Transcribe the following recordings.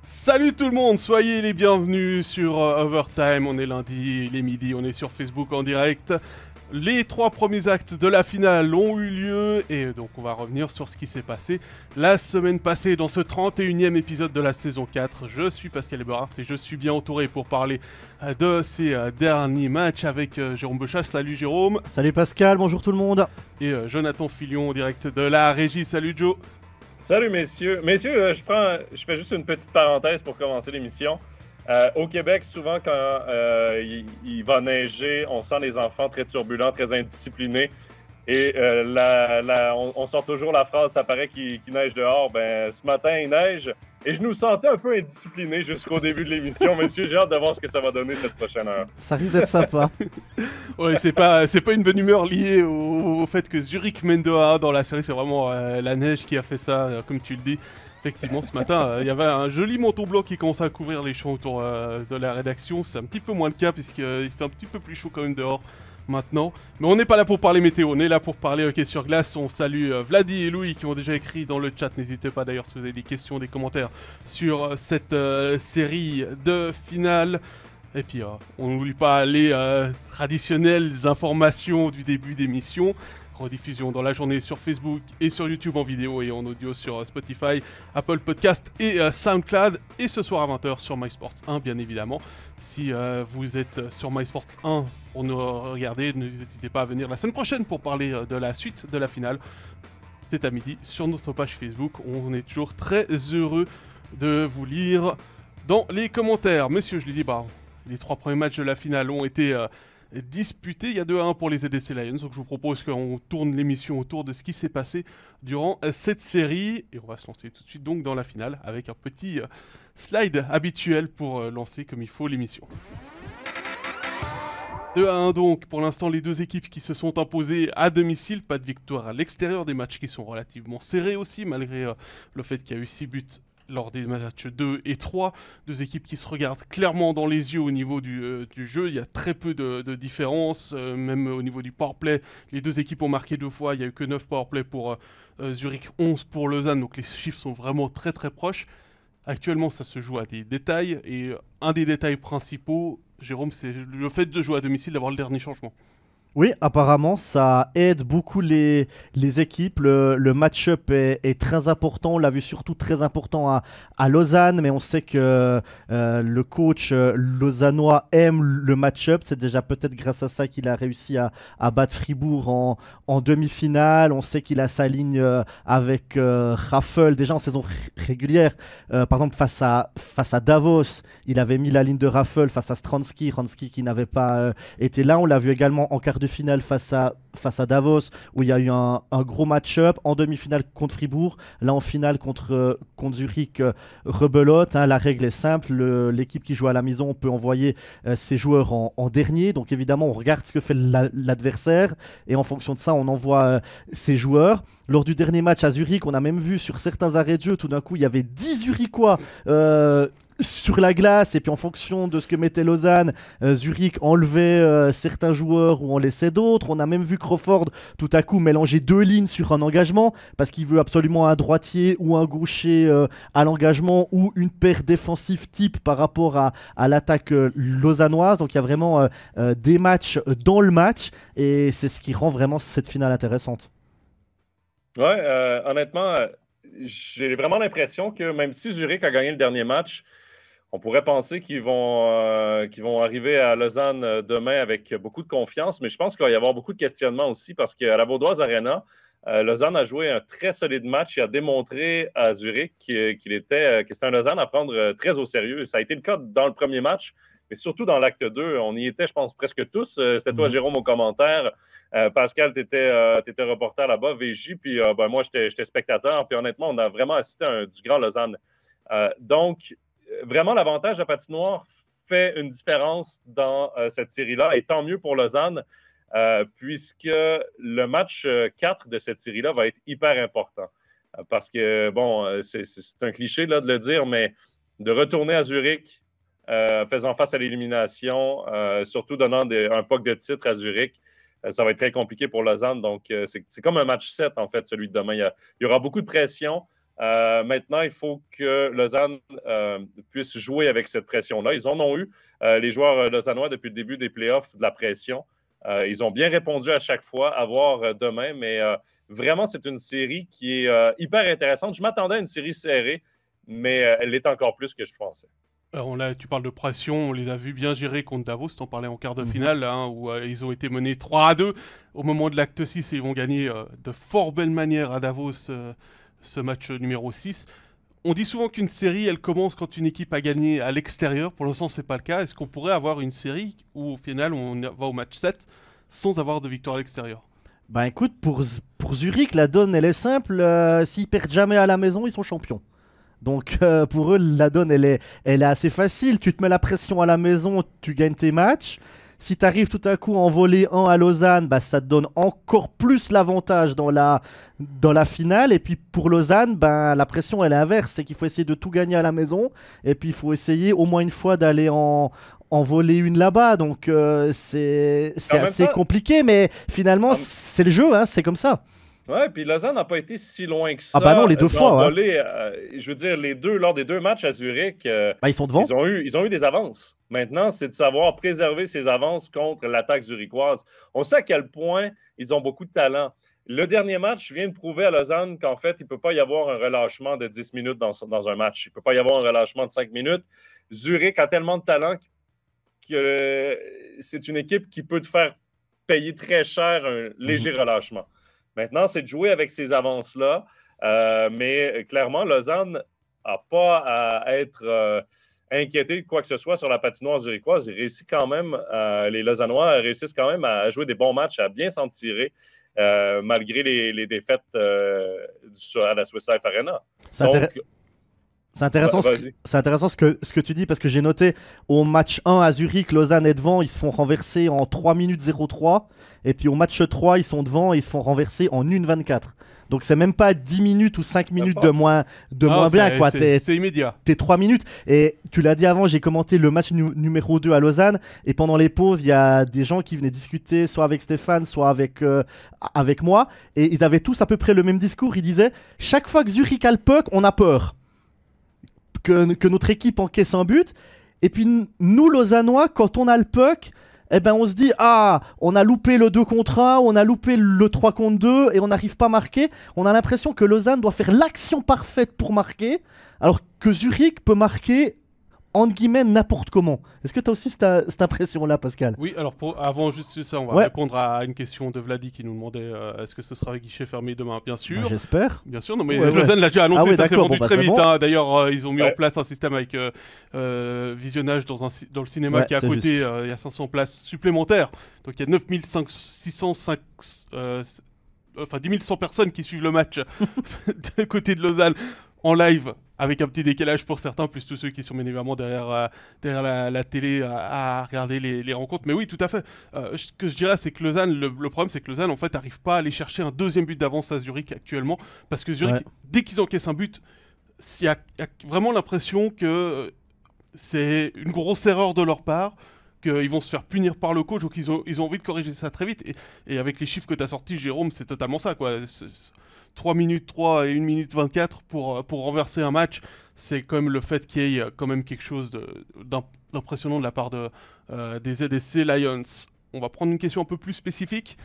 Salut tout le monde, soyez les bienvenus sur Overtime. On est lundi, il est midi, on est sur Facebook en direct. Les 3 premiers actes de la finale ont eu lieu et donc on va revenir sur ce qui s'est passé la semaine passée dans ce 31e épisode de la saison 4. Je suis Pascal Eberhardt et je suis bien entouré pour parler de ces derniers matchs avec Jérôme Bechas. Salut Jérôme. Salut Pascal, bonjour tout le monde. Et Jonathan Filion en direct de la régie. Salut Joe. Salut messieurs. Messieurs, je fais juste une petite parenthèse pour commencer l'émission. Au Québec, souvent quand il va neiger, on sent les enfants très turbulents, très indisciplinés. Et on sort toujours la phrase « ça paraît qu'il neige dehors ». Ben, ce matin, il neige. Et je nous sentais un peu indisciplinés jusqu'au début de l'émission. Messieurs, j'ai hâte de voir ce que ça va donner cette prochaine heure. Ça risque d'être sympa. Ouais, c'est pas une bonne humeur liée au fait que Zurich mène 2-1 dans la série. C'est vraiment la neige qui a fait ça, comme tu le dis. Effectivement, ce matin, il y avait un joli manteau blanc qui commençait à couvrir les champs autour de la rédaction. C'est un petit peu moins le cas puisqu'il fait un petit peu plus chaud quand même dehors maintenant. Mais on n'est pas là pour parler météo, on est là pour parler hockey sur glace. On salue Vladi et Louis qui ont déjà écrit dans le chat. N'hésitez pas d'ailleurs si vous avez des questions, des commentaires sur cette série de finale. Et puis, on n'oublie pas les traditionnelles informations du début d'émission. Rediffusion dans la journée sur Facebook et sur YouTube en vidéo et en audio sur Spotify, Apple Podcast et SoundCloud. Et ce soir à 20h sur MySports 1, bien évidemment. Si vous êtes sur MySports 1 pour nous regarder, n'hésitez pas à venir la semaine prochaine pour parler de la suite de la finale. C'est à midi sur notre page Facebook. On est toujours très heureux de vous lire dans les commentaires. Messieurs, je l'ai dit, les 3 premiers matchs de la finale ont été disputé. Il y a 2-1 pour les EDC Lions, donc je vous propose qu'on tourne l'émission autour de ce qui s'est passé durant cette série. Et on va se lancer tout de suite donc dans la finale avec un petit slide habituel pour lancer comme il faut l'émission. 2-1 donc, pour l'instant les deux équipes qui se sont imposées à domicile, pas de victoire à l'extérieur, des matchs qui sont relativement serrés aussi, malgré le fait qu'il y a eu 6 buts lors des matchs 2 et 3, deux équipes qui se regardent clairement dans les yeux au niveau du jeu. Il y a très peu de différence, même au niveau du powerplay. Les deux équipes ont marqué 2 fois, il n'y a eu que 9 powerplay pour Zurich, 11 pour Lausanne, donc les chiffres sont vraiment très très proches. Actuellement, ça se joue à des détails, et un des détails principaux, Jérôme, c'est le fait de jouer à domicile, d'avoir le dernier changement. Oui, apparemment, ça aide beaucoup les équipes. Le match-up est très important. On l'a vu surtout très important à Lausanne, mais on sait que le coach lausannois aime le match-up. C'est déjà peut-être grâce à ça qu'il a réussi à battre Fribourg en demi-finale. On sait qu'il a sa ligne avec Raffel déjà en saison régulière. Par exemple, face à Davos, il avait mis la ligne de Raffel face à Stransky qui n'avait pas été là. On l'a vu également en quart de finale face à Davos où il y a eu un gros match-up, en demi-finale contre Fribourg, là en finale contre Zurich, rebelote, hein. La règle est simple, l'équipe qui joue à la maison peut envoyer ses joueurs en dernier, donc évidemment on regarde ce que fait l'adversaire et en fonction de ça on envoie ses joueurs. Lors du dernier match à Zurich, on a même vu sur certains arrêts de jeu, tout d'un coup il y avait 10 Zurichois sur la glace, et puis en fonction de ce que mettait Lausanne, Zurich enlevait certains joueurs ou en laissait d'autres. On a même vu Crawford tout à coup mélanger 2 lignes sur un engagement parce qu'il veut absolument un droitier ou un gaucher à l'engagement ou une paire défensive type par rapport à l'attaque lausannoise. Donc il y a vraiment des matchs dans le match et c'est ce qui rend vraiment cette finale intéressante. Ouais, honnêtement, j'ai vraiment l'impression que même si Zurich a gagné le dernier match, on pourrait penser qu'ils vont arriver à Lausanne demain avec beaucoup de confiance, mais je pense qu'il va y avoir beaucoup de questionnements aussi parce qu'à la Vaudoise Arena, Lausanne a joué un très solide match et a démontré à Zurich que c'était un Lausanne à prendre très au sérieux. Ça a été le cas dans le premier match, mais surtout dans l'acte 2. On y était, je pense, presque tous. C'était toi, Jérôme, au commentaire. Pascal, tu étais reporter là-bas, VJ, puis moi, j'étais spectateur. Puis honnêtement, on a vraiment assisté à du grand Lausanne. Donc, vraiment, l'avantage de la patinoire fait une différence dans cette série-là, et tant mieux pour Lausanne, puisque le match 4 de cette série-là va être hyper important. Parce que, bon, c'est un cliché là, de le dire, mais de retourner à Zurich, faisant face à l'élimination, surtout donnant un puck de titre à Zurich, ça va être très compliqué pour Lausanne. Donc, c'est comme un match 7, en fait, celui de demain. Il y aura beaucoup de pression. Maintenant, il faut que Lausanne puisse jouer avec cette pression-là. Ils en ont eu, les joueurs lausannois, depuis le début des playoffs, de la pression. Ils ont bien répondu à chaque fois, à voir demain, mais vraiment, c'est une série qui est hyper intéressante. Je m'attendais à une série serrée, mais elle l'est encore plus que je pensais. Alors là, tu parles de pression, on les a vus bien gérer contre Davos, t'en parlais en quart de finale, hein, où ils ont été menés 3-2 au moment de l'acte 6 et ils vont gagner de fort belle manière à Davos ce match numéro 6. On dit souvent qu'une série, elle commence quand une équipe a gagné à l'extérieur. Pour l'instant, c'est pas le cas. Est-ce qu'on pourrait avoir une série où au final, on va au match 7 sans avoir de victoire à l'extérieur? Bah écoute, pour Zurich, la donne, elle est simple. S'ils perdent jamais à la maison, ils sont champions. Donc pour eux, la donne, elle est assez facile. Tu te mets la pression à la maison, tu gagnes tes matchs. Si tu arrives tout à coup à en voler un à Lausanne, bah, ça te donne encore plus l'avantage dans la finale. Et puis pour Lausanne, bah, la pression elle est inverse. C'est qu'il faut essayer de tout gagner à la maison. Et puis il faut essayer au moins une fois d'aller en voler une là-bas. Donc c'est assez compliqué. Mais finalement, c'est le jeu, hein, c'est comme ça. Ouais, puis Lausanne n'a pas été si loin que ça. Ah bah non, les deux fois. Ouais. Je veux dire, lors des deux matchs à Zurich, ils sont devant. Ils ont eu des avances. Maintenant, c'est de savoir préserver ces avances contre l'attaque zurichoise. On sait à quel point ils ont beaucoup de talent. Le dernier match vient de prouver à Lausanne qu'en fait, il ne peut pas y avoir un relâchement de 10 minutes dans un match. Il ne peut pas y avoir un relâchement de 5 minutes. Zurich a tellement de talent que c'est une équipe qui peut te faire payer très cher un léger relâchement. Maintenant, c'est de jouer avec ces avances-là. Mais clairement, Lausanne n'a pas à être inquiété de quoi que ce soit sur la patinoire zurichoise. Les Lausannois réussissent quand même à jouer des bons matchs, à bien s'en tirer, malgré les défaites à la Swiss Life Arena. C'est intéressant, ce que tu dis, parce que j'ai noté au match 1 à Zurich, Lausanne est devant, ils se font renverser en 3 minutes 03. Et puis au match 3, ils sont devant et ils se font renverser en 1,24. Donc c'est même pas 10 minutes ou 5 minutes de moins bien. C'est immédiat. T'es 3 minutes. Et tu l'as dit avant, j'ai commenté le match numéro 2 à Lausanne. Et pendant les pauses, il y a des gens qui venaient discuter, soit avec Stéphane, soit avec moi. Et ils avaient tous à peu près le même discours. Ils disaient, chaque fois que Zurich a le puck, on a peur que notre équipe encaisse un but. Et puis nous, Lausannois, quand on a le puck, eh ben on se dit, on a loupé le 2 contre 1, on a loupé le 3 contre 2 et on n'arrive pas à marquer. On a l'impression que Lausanne doit faire l'action parfaite pour marquer, alors que Zurich peut marquer entre guillemets n'importe comment. Est-ce que tu as aussi cette impression-là, Pascal? Oui, alors avant juste ça, on va répondre à une question de Vladi qui nous demandait est-ce que ce sera guichet fermé demain? Bien sûr. Bah, j'espère. Bien sûr, non mais Lausanne l'a déjà annoncé, ça s'est vendu très vite. Bon. Hein. D'ailleurs, ils ont mis en place un système avec visionnage dans le cinéma qui est à côté, il y a 500 places supplémentaires. Donc il y a 10 100 personnes qui suivent le match de côté de Lausanne en live, avec un petit décalage pour certains, plus tous ceux qui sont bien évidemment derrière la télé à regarder les rencontres. Mais oui, tout à fait. Ce que je dirais, c'est que Lausanne, le problème, c'est que Lausanne, en fait, n'arrive pas à aller chercher un deuxième but d'avance à Zurich actuellement. Parce que Zurich, dès qu'ils encaissent un but, il y a vraiment l'impression que c'est une grosse erreur de leur part, qu'ils vont se faire punir par le coach, donc ils ont envie de corriger ça très vite. Et avec les chiffres que tu as sortis, Jérôme, c'est totalement ça, quoi. 3 minutes 3 et 1 minute 24 pour renverser un match, c'est quand même le fait qu'il y ait quand même quelque chose d'impressionnant de la part des ZSC Lions. On va prendre une question un peu plus spécifique.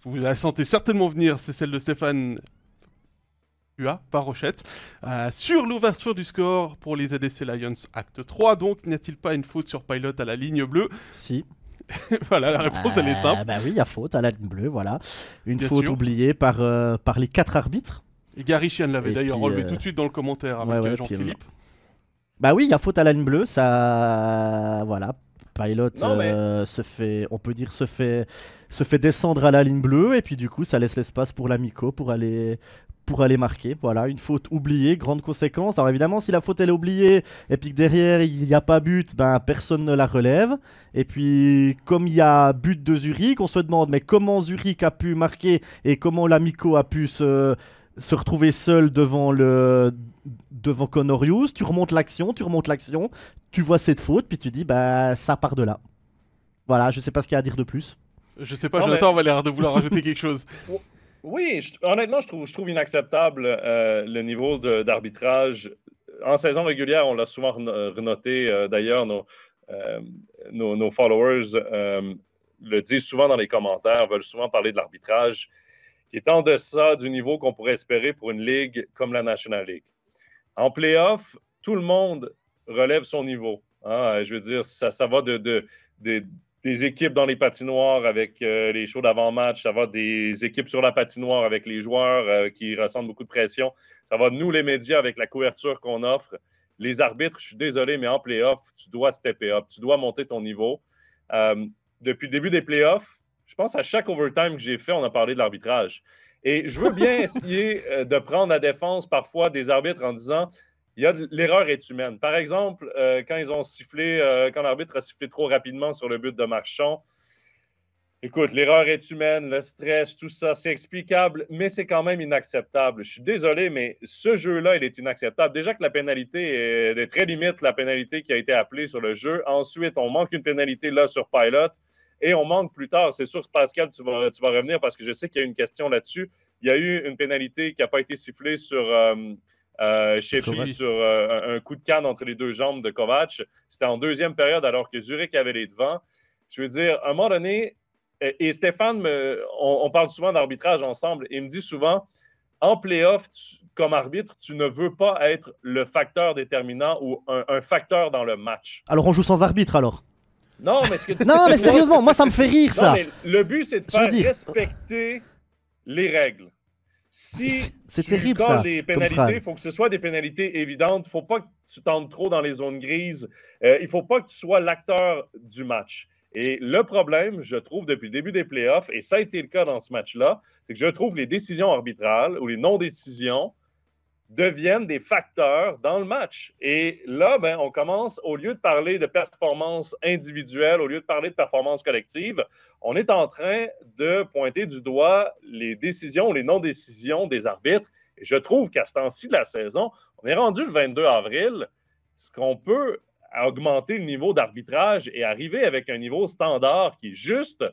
Vous la sentez certainement venir, c'est celle de Stéphane par Rochette. Sur l'ouverture du score pour les ZSC Lions, acte 3, donc, n'y a-t-il pas une faute sur Pilot à la ligne bleue? Si. Voilà, la réponse, elle est simple. Bah oui, il y a faute à la ligne bleue, voilà. Une Bien faute sûr. oubliée par les 4 arbitres. Et Gary Chian l'avait Et d'ailleurs puis, relevé tout de suite dans le commentaire avec Jean-Philippe. Bah oui, il y a faute à la ligne bleue, ça... Voilà. Pilot se fait descendre à la ligne bleue et puis du coup ça laisse l'espace pour l'Amico pour aller marquer. Voilà, une faute oubliée, grande conséquence. Alors évidemment, si la faute elle est oubliée et puis que derrière il n'y a pas but, ben personne ne la relève. Et puis comme il y a but de Zurich, on se demande mais comment Zurich a pu marquer et comment l'Amico a pu se retrouver seul devant Conorius. Tu remontes l'action, tu vois cette faute, puis tu dis bah ça part de là. Voilà, je sais pas ce qu'il y a à dire de plus. Je sais pas, Jonathan va l'air de vouloir rajouter quelque chose. Oui, honnêtement, je trouve inacceptable le niveau d'arbitrage. En saison régulière, on l'a souvent renoté. D'ailleurs, nos followers le disent souvent dans les commentaires, veulent souvent parler de l'arbitrage, qui est en deçà du niveau qu'on pourrait espérer pour une ligue comme la National League. En playoff, tout le monde relève son niveau. Hein? Je veux dire, ça va des équipes dans les patinoires avec les shows d'avant-match, ça va des équipes sur la patinoire avec les joueurs qui ressentent beaucoup de pression, ça va de nous, les médias, avec la couverture qu'on offre. Les arbitres, je suis désolé, mais en playoff, tu dois stepper up, tu dois monter ton niveau. Depuis le début des playoffs, je pense à chaque overtime que j'ai fait, on a parlé de l'arbitrage. Et je veux bien essayer de prendre la défense parfois des arbitres en disant l'erreur est humaine. Par exemple, quand ils ont sifflé, quand l'arbitre a sifflé trop rapidement sur le but de Marchand, écoute, l'erreur est humaine, le stress, tout ça, c'est explicable, mais c'est quand même inacceptable. Je suis désolé, mais ce jeu-là, il est inacceptable. Déjà que la pénalité est très limite, la pénalité qui a été appelée sur le jeu. Ensuite, on manque une pénalité là sur Pilot. Et on manque plus tard. C'est sûr, Pascal, tu vas revenir parce que je sais qu'il y a une question là-dessus. Il y a eu une pénalité qui n'a pas été sifflée sur Sheffy, sur un coup de canne entre les deux jambes de Kovac. C'était en deuxième période alors que Zurich avait les devants. Je veux dire, à un moment donné, et Stéphane, on parle souvent d'arbitrage ensemble, et il me dit souvent, en play-off, comme arbitre, tu ne veux pas être le facteur déterminant ou un facteur dans le match. Alors on joue sans arbitre alors? Non, mais non, mais sérieusement, moi ça me fait rire ça. Non, mais le but, c'est de faire respecter les règles. Si c'est tu terrible, colles ça, les pénalités, il faut que ce soit des pénalités évidentes. Il ne faut pas que tu tentes trop dans les zones grises. Il ne faut pas que tu sois l'acteur du match. Et le problème, je trouve, depuis le début des playoffs, et ça a été le cas dans ce match-là, c'est que je trouve les décisions arbitrales ou les non-décisions deviennent des facteurs dans le match. Et là, ben, on commence, au lieu de parler de performance individuelle, au lieu de parler de performance collective, on est en train de pointer du doigt les décisions ou les non-décisions des arbitres. Et je trouve qu'à ce temps-ci de la saison, on est rendu le 22 avril, ce qu'on peut augmenter le niveau d'arbitrage et arriver avec un niveau standard qui est juste,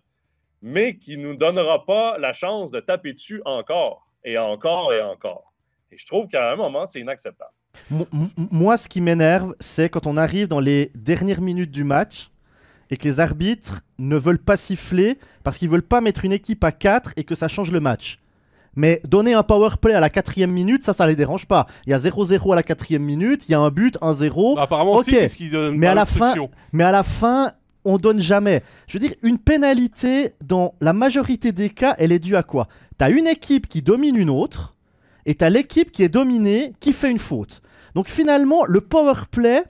mais qui ne nous donnera pas la chance de taper dessus encore et encore et encore. Et je trouve qu'à un moment, c'est inacceptable. Moi, ce qui m'énerve, c'est quand on arrive dans les dernières minutes du match et que les arbitres ne veulent pas siffler parce qu'ils ne veulent pas mettre une équipe à 4 et que ça change le match. Mais donner un power play à la 4e minute, ça les dérange pas. Il y a 0-0 à la 4e minute, il y a un but, 1-0. Bah, apparemment, ok. c'est ce qui donne mais à la fin, on donne jamais. Je veux dire, une pénalité, dans la majorité des cas, elle est due à quoi? Tu as une équipe qui domine une autre, et tu as l'équipe qui est dominée, qui fait une faute. Donc finalement, le power play,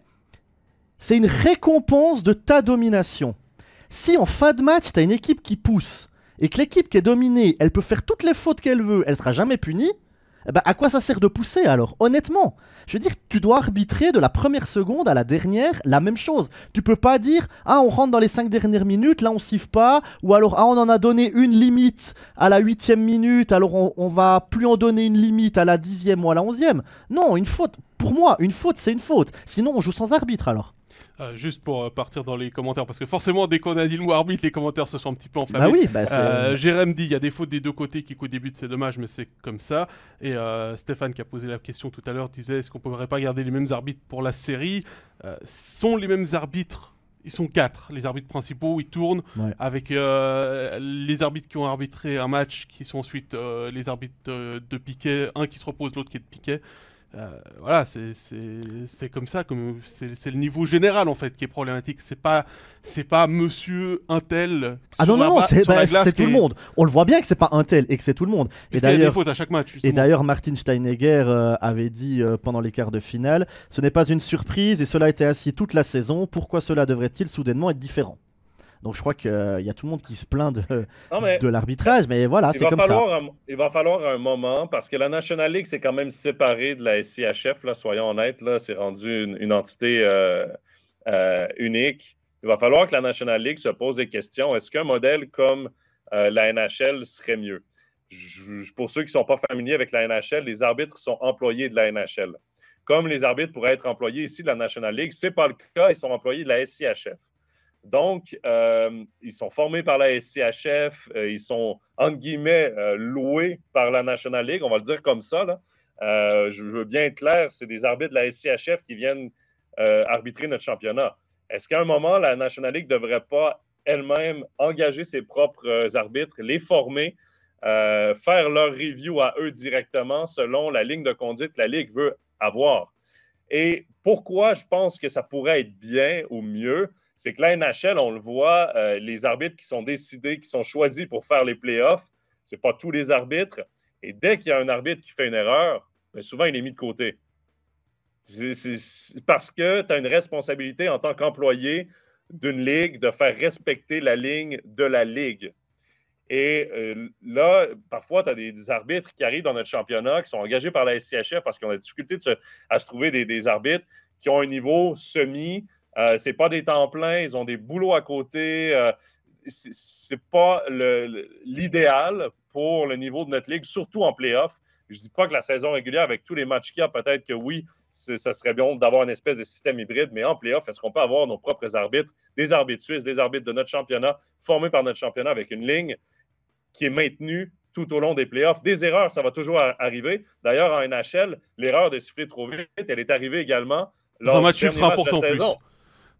c'est une récompense de ta domination. Si en fin de match, tu as une équipe qui pousse, et que l'équipe qui est dominée, elle peut faire toutes les fautes qu'elle veut, elle sera jamais punie, eh ben, à quoi ça sert de pousser alors? Honnêtement, je veux dire, tu dois arbitrer de la première seconde à la dernière la même chose. Tu peux pas dire, ah, on rentre dans les 5 dernières minutes, là on siffle pas, ou alors, ah, on en a donné une limite à la 8e minute, alors on va plus en donner une limite à la 10e ou à la 11e. Non, une faute, pour moi, une faute c'est une faute. Sinon on joue sans arbitre alors. Juste pour partir dans les commentaires, parce que forcément, dès qu'on a dit le mot arbitre, les commentaires se sont un petit peu enflammés. Bah oui, bah c'est... Jérém dit, il y a des fautes des deux côtés qui, qu'au début, c'est dommage, mais c'est comme ça. Et Stéphane, qui a posé la question tout à l'heure, disait, est-ce qu'on ne pourrait pas garder les mêmes arbitres pour la série? Sont les mêmes arbitres. Ils sont 4, les arbitres principaux, ils tournent avec les arbitres qui ont arbitré un match, qui sont ensuite les arbitres de Piquet, un qui se repose, l'autre qui est de Piquet. Voilà, c'est comme ça, c'est le niveau général en fait qui est problématique. C'est pas monsieur un tel. Ah non, c'est tout le monde. On le voit bien que c'est pas un tel et que c'est tout le monde. Et d'ailleurs, il y a des fautes à chaque match. Et d'ailleurs, Martin Steinegger avait dit pendant les quarts de finale, ce n'est pas une surprise et cela a été ainsi toute la saison. Pourquoi cela devrait-il soudainement être différent? Donc je crois qu'il y a tout le monde qui se plaint de l'arbitrage, mais voilà, c'est comme ça. Il va falloir un moment, parce que la National League, c'est quand même séparé de la SCHF, là, soyons honnêtes, là, c'est rendu une entité unique. Il va falloir que la National League se pose des questions. Est-ce qu'un modèle comme la NHL serait mieux? Pour ceux qui ne sont pas familiers avec la NHL, les arbitres sont employés de la NHL. Comme les arbitres pourraient être employés ici de la National League, ce n'est pas le cas, ils sont employés de la SCHF. Donc, ils sont formés par la SCHF, ils sont, entre guillemets, loués par la National League, on va le dire comme ça, là. Je veux bien être clair, c'est des arbitres de la SCHF qui viennent arbitrer notre championnat. Est-ce qu'à un moment, la National League ne devrait pas elle-même engager ses propres arbitres, les former, faire leur review à eux directement selon la ligne de conduite que la Ligue veut avoir? Et pourquoi je pense que ça pourrait être bien ou mieux, c'est que la NHL, on le voit, les arbitres qui sont décidés, qui sont choisis pour faire les playoffs, ce n'est pas tous les arbitres. Et dès qu'il y a un arbitre qui fait une erreur, bien souvent, il est mis de côté. C'est parce que tu as une responsabilité en tant qu'employé d'une ligue de faire respecter la ligne de la ligue. Et là, parfois, tu as des arbitres qui arrivent dans notre championnat, qui sont engagés par la SCHF parce qu'on a difficulté à se trouver des arbitres qui ont un niveau semi. Ce n'est pas des temps pleins, ils ont des boulots à côté. Ce n'est pas l'idéal pour le niveau de notre ligue, surtout en play-off. Je ne dis pas que la saison régulière, avec tous les matchs qu'il y a, peut-être que oui, ça serait bien d'avoir une espèce de système hybride, mais en play-off, est-ce qu'on peut avoir nos propres arbitres, des arbitres suisses, des arbitres de notre championnat, formés par notre championnat avec une ligne qui est maintenue tout au long des playoffs? Des erreurs, ça va toujours arriver. D'ailleurs, en NHL, l'erreur de siffler trop vite, elle est arrivée également dans un match ultra important en plus.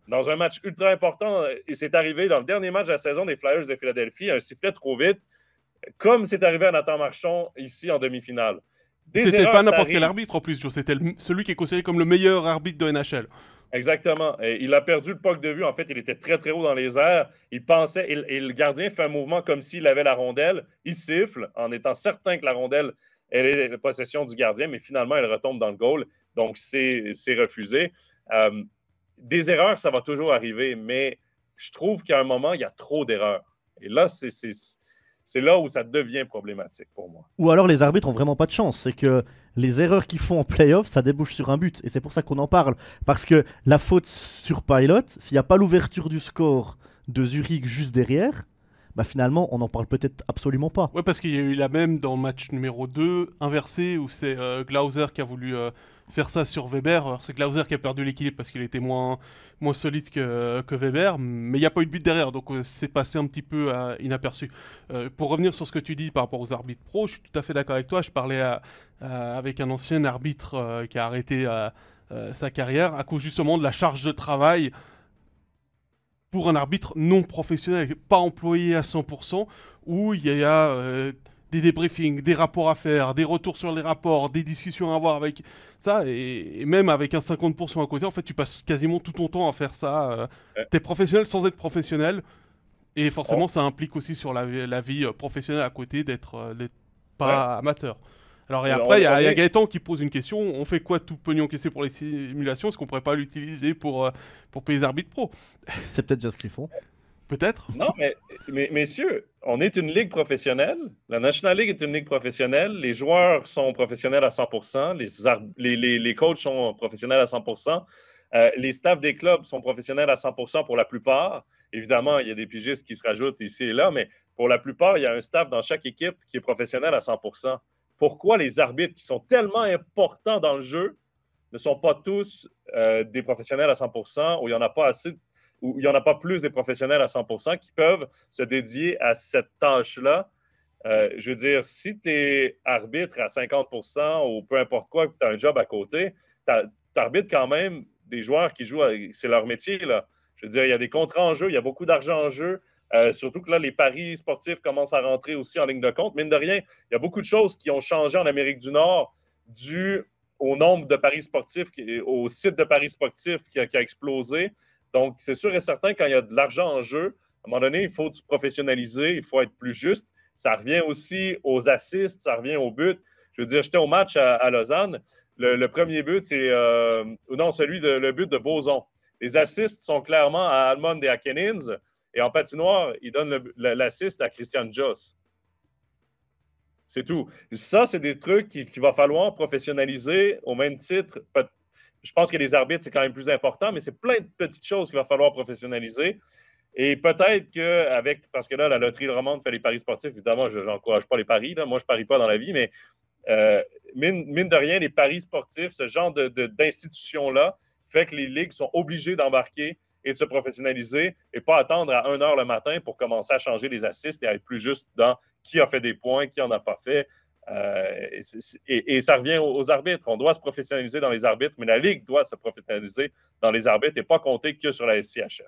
Dans un match ultra important, et c'est arrivé dans le dernier match de la saison des Flyers de Philadelphie, un sifflet trop vite, comme c'est arrivé à Nathan Marchand ici en demi-finale. C'était pas n'importe quel arbitre en plus, Joe. C'était celui qui est considéré comme le meilleur arbitre de NHL. Exactement. Et il a perdu le puck de vue. En fait, il était très, très haut dans les airs. Il pensait, et le gardien fait un mouvement comme s'il avait la rondelle. Il siffle en étant certain que la rondelle, elle est la possession du gardien, mais finalement, elle retombe dans le goal. Donc, c'est refusé. Des erreurs, ça va toujours arriver, mais je trouve qu'à un moment, il y a trop d'erreurs. Et là, c'est là où ça devient problématique pour moi. Ou alors les arbitres ont vraiment pas de chance. C'est que les erreurs qu'ils font en playoff, ça débouche sur un but. Et c'est pour ça qu'on en parle. Parce que la faute sur Pilot, s'il n'y a pas l'ouverture du score de Zurich juste derrière, bah finalement, on n'en parle peut-être absolument pas. Ouais, parce qu'il y a eu la même dans le match numéro 2, inversé, où c'est Glauser qui a voulu faire ça sur Weber. Alors, c'est Glauser qui a perdu l'équilibre parce qu'il était moins solide que Weber, mais il n'y a pas eu de but derrière, donc c'est passé un petit peu inaperçu. Pour revenir sur ce que tu dis par rapport aux arbitres pro, je suis tout à fait d'accord avec toi. Je parlais avec un ancien arbitre qui a arrêté sa carrière à cause justement de la charge de travail pour un arbitre non professionnel, pas employé à 100%, où il y a des débriefings, des rapports à faire, des retours sur les rapports, des discussions à avoir avec ça, et même avec un 50% à côté, en fait, tu passes quasiment tout ton temps à faire ça. T'es professionnel sans être professionnel, et forcément, ça implique aussi sur la vie professionnelle à côté d'être pas amateur. Alors, et après, il y a Gaëtan qui pose une question. On fait quoi tout pognon encaissé pour les simulations? Est-ce qu'on pourrait pas l'utiliser pour payer les arbitres pro? C'est peut-être déjà ce qu'ils font. Peut-être. Non, mais messieurs, on est une ligue professionnelle. La National League est une ligue professionnelle. Les joueurs sont professionnels à 100%. Les coachs sont professionnels à 100%. Les staffs des clubs sont professionnels à 100% pour la plupart. Évidemment, il y a des pigistes qui se rajoutent ici et là, mais pour la plupart, il y a un staff dans chaque équipe qui est professionnel à 100%. Pourquoi les arbitres qui sont tellement importants dans le jeu ne sont pas tous des professionnels à 100%, ou il n'y en a pas assez, ou il n'y en a pas plus des professionnels à 100% qui peuvent se dédier à cette tâche-là? Je veux dire, si tu es arbitre à 50% ou peu importe quoi, que tu as un job à côté, tu arbitres quand même des joueurs qui jouent, c'est leur métier, là. Je veux dire, il y a des contrats en jeu, il y a beaucoup d'argent en jeu. Surtout que là, les paris sportifs commencent à rentrer aussi en ligne de compte. Mine de rien, il y a beaucoup de choses qui ont changé en Amérique du Nord dû au nombre de paris sportifs, au site de paris sportifs qui a explosé. Donc, c'est sûr et certain, quand il y a de l'argent en jeu, à un moment donné, il faut se professionnaliser, il faut être plus juste. Ça revient aussi aux assists, ça revient au but. Je veux dire, j'étais au match à Lausanne. Le premier but, c'est le but de Boson. Les assists sont clairement à Almond et à Kennins. Et en patinoire, il donne l'assist à Christian Joss. C'est tout. Ça, c'est des trucs qu'il va falloir professionnaliser au même titre. Je pense que les arbitres, c'est quand même plus important, mais c'est plein de petites choses qu'il va falloir professionnaliser. Et peut-être parce que là, la loterie de romande fait les paris sportifs. Évidemment, je n'encourage pas les paris. Là. Moi, je ne parie pas dans la vie, mais mine de rien, les paris sportifs, ce genre d'institution-là, fait que les ligues sont obligées d'embarquer et de se professionnaliser et pas attendre à 1h le matin pour commencer à changer les assists et à être plus juste dans qui a fait des points, qui en a pas fait. Et ça revient aux arbitres. On doit se professionnaliser dans les arbitres, mais la Ligue doit se professionnaliser dans les arbitres et pas compter que sur la SCHF.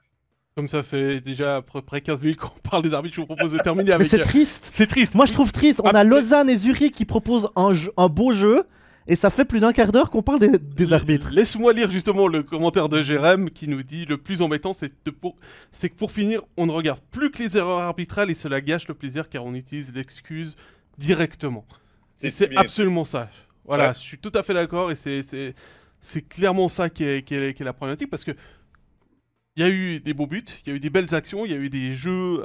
Comme ça fait déjà à peu près 15 minutes qu'on parle des arbitres, je vous propose de terminer avec... Mais c'est triste. C'est triste. Moi, je trouve triste. On a Lausanne et Zurich qui proposent un beau jeu, et ça fait plus d'un quart d'heure qu'on parle des arbitres. Laisse-moi lire justement le commentaire de Jérém qui nous dit « Le plus embêtant, c'est que pour finir, on ne regarde plus que les erreurs arbitrales et cela gâche le plaisir car on utilise l'excuse directement. » C'est absolument ça. Voilà, ouais. Je suis tout à fait d'accord et c'est clairement ça qui est la problématique parce que il y a eu des beaux buts, il y a eu des belles actions, il y a eu des jeux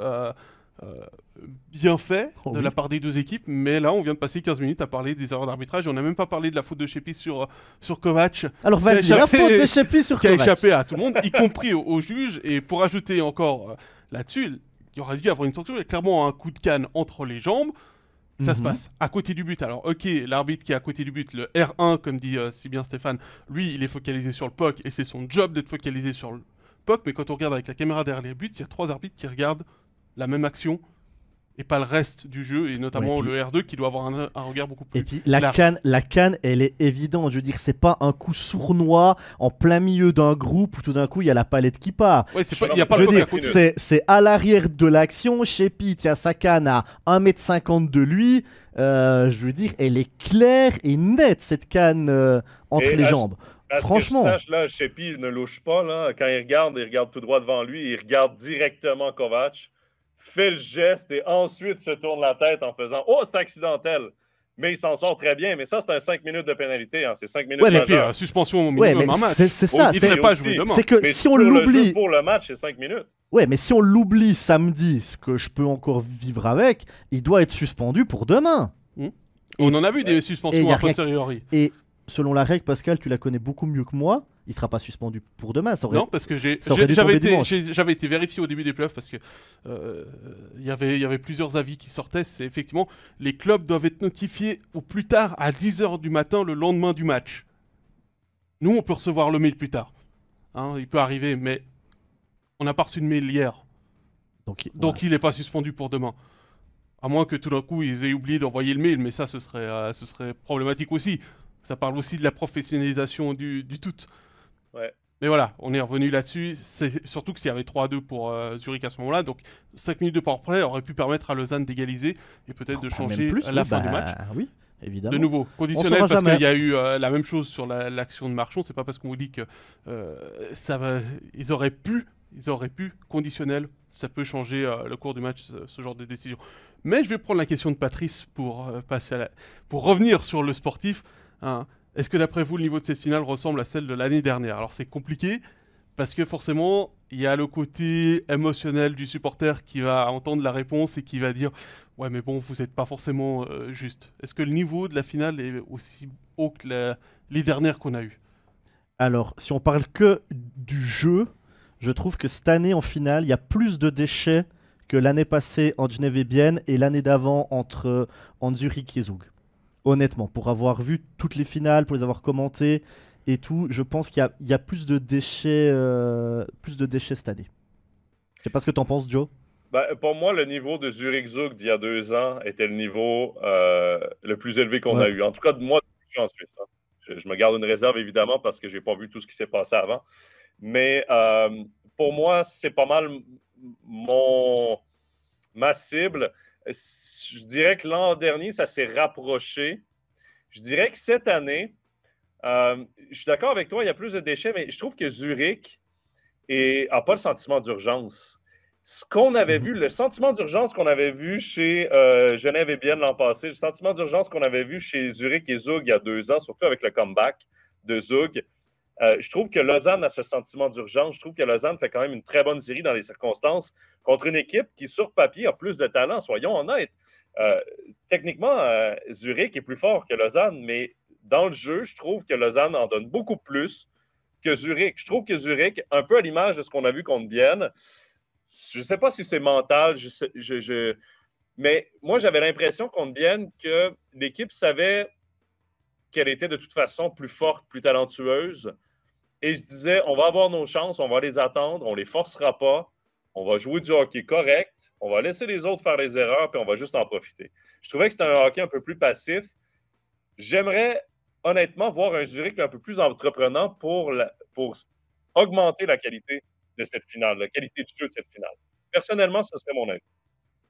bien faits de la part des deux équipes, mais là on vient de passer 15 minutes à parler des erreurs d'arbitrage et on n'a même pas parlé de la faute de Sheppy sur Kovac. Alors vas-y, la faute de Sheppy sur Kovac. Qui a échappé à tout le monde, y compris aux juges, et pour ajouter encore là-dessus, il aurait dû y avoir une sanction, il y a clairement un coup de canne entre les jambes. Ça se passe à côté du but. Alors, ok, l'arbitre qui est à côté du but, le R1, comme dit si bien Stéphane, lui, il est focalisé sur le puck et c'est son job d'être focalisé sur le puck. Mais quand on regarde avec la caméra derrière les buts, il y a 3 arbitres qui regardent la même action et pas le reste du jeu, et notamment le R2 qui doit avoir un regard beaucoup plus... Et puis la canne, elle est évidente. Je veux dire, c'est pas un coup sournois en plein milieu d'un groupe où tout d'un coup il y a la palette qui part. Ouais, y a pas le c'est à l'arrière de l'action. Sheppy tient sa canne à 1,50 m de lui. Je veux dire, elle est claire et nette, cette canne entre les jambes. Franchement. Que je sache, là, Sheppy ne louche pas. Là. Quand il regarde tout droit devant lui, il regarde directement Kovac, fait le geste et ensuite se tourne la tête en faisant « Oh, c'est accidentel !» Mais il s'en sort très bien. Mais ça, c'est un 5 minutes de pénalité. Hein. C'est 5 minutes de suspension au minimum en match. C'est ça. Il ne pas jouer demain. C'est que si on l'oublie... Pour le match, c'est 5 minutes. Ouais, mais si on l'oublie samedi, ce que je peux encore vivre avec, il doit être suspendu pour demain. On en a vu des suspensions a posteriori. Et selon la règle, Pascal, tu la connais beaucoup mieux que moi, il ne sera pas suspendu pour demain. Non, parce que j'avais été vérifié au début des playoffs parce que y avait plusieurs avis qui sortaient. C'est effectivement, les clubs doivent être notifiés au plus tard à 10 h du matin le lendemain du match. Nous, on peut recevoir le mail plus tard. Hein, il peut arriver, mais on n'a pas reçu de mail hier. Donc il n'est pas suspendu pour demain. À moins que tout d'un coup, ils aient oublié d'envoyer le mail, mais ça, ce serait problématique aussi. Ça parle aussi de la professionnalisation du tout. Ouais. Mais voilà, on est revenu là-dessus. C'est surtout que s'il y avait 3-2 pour Zurich à ce moment-là, donc 5 minutes de power-play aurait pu permettre à Lausanne d'égaliser et peut-être de changer la fin du match. Oui, évidemment. De nouveau, conditionnel parce qu'il y a eu la même chose sur l'action de Marchand. C'est pas parce qu'on vous dit que ils auraient pu, conditionnel, ça peut changer le cours du match, ce genre de décision. Mais je vais prendre la question de Patrice pour revenir sur le sportif. Hein. Est-ce que d'après vous, le niveau de cette finale ressemble à celle de l'année dernière? Alors c'est compliqué, parce que forcément, il y a le côté émotionnel du supporter qui va entendre la réponse et qui va dire « Ouais, mais bon, vous n'êtes pas forcément juste ». Est-ce que le niveau de la finale est aussi haut que les dernières qu'on a eues? Alors, si on parle que du jeu, je trouve que cette année, en finale, il y a plus de déchets que l'année passée en Genève et Bienne et l'année d'avant entre Zurich et Zug. Honnêtement, pour avoir vu toutes les finales, pour les avoir commentées et tout, je pense qu'il y a plus de déchets cette année. Je sais pas ce que tu en penses, Joe. Pour moi, le niveau de Zurich-Zug d'il y a 2 ans était le niveau le plus élevé qu'on a eu. En tout cas, moi, je suis en Suisse. Hein. Je me garde une réserve, évidemment, parce que je n'ai pas vu tout ce qui s'est passé avant. Mais pour moi, c'est pas mal ma cible. Je dirais que l'an dernier, ça s'est rapproché. Je dirais que cette année, je suis d'accord avec toi, il y a plus de déchets, mais je trouve que Zurich n'a pas le sentiment d'urgence. Ce qu'on avait vu, le sentiment d'urgence qu'on avait vu chez Genève et Bienne l'an passé, le sentiment d'urgence qu'on avait vu chez Zurich et Zug il y a 2 ans, surtout avec le comeback de Zug, je trouve que Lausanne a ce sentiment d'urgence. Je trouve que Lausanne fait quand même une très bonne série dans les circonstances contre une équipe qui, sur papier, a plus de talent. Soyons honnêtes. Techniquement, Zurich est plus fort que Lausanne, mais dans le jeu, je trouve que Lausanne en donne beaucoup plus que Zurich. Je trouve que Zurich, un peu à l'image de ce qu'on a vu contre Bienne, je ne sais pas si c'est mental, mais moi, j'avais l'impression contre Bienne que l'équipe savait qu'elle était de toute façon plus forte, plus talentueuse, Et je disais, on va avoir nos chances, on va les attendre, on ne les forcera pas, on va jouer du hockey correct, on va laisser les autres faire les erreurs, puis on va juste en profiter. Je trouvais que c'était un hockey un peu plus passif. J'aimerais honnêtement voir un Zurich un peu plus entreprenant pour augmenter la qualité de cette finale, la qualité de jeu de cette finale. Personnellement, ce serait mon avis.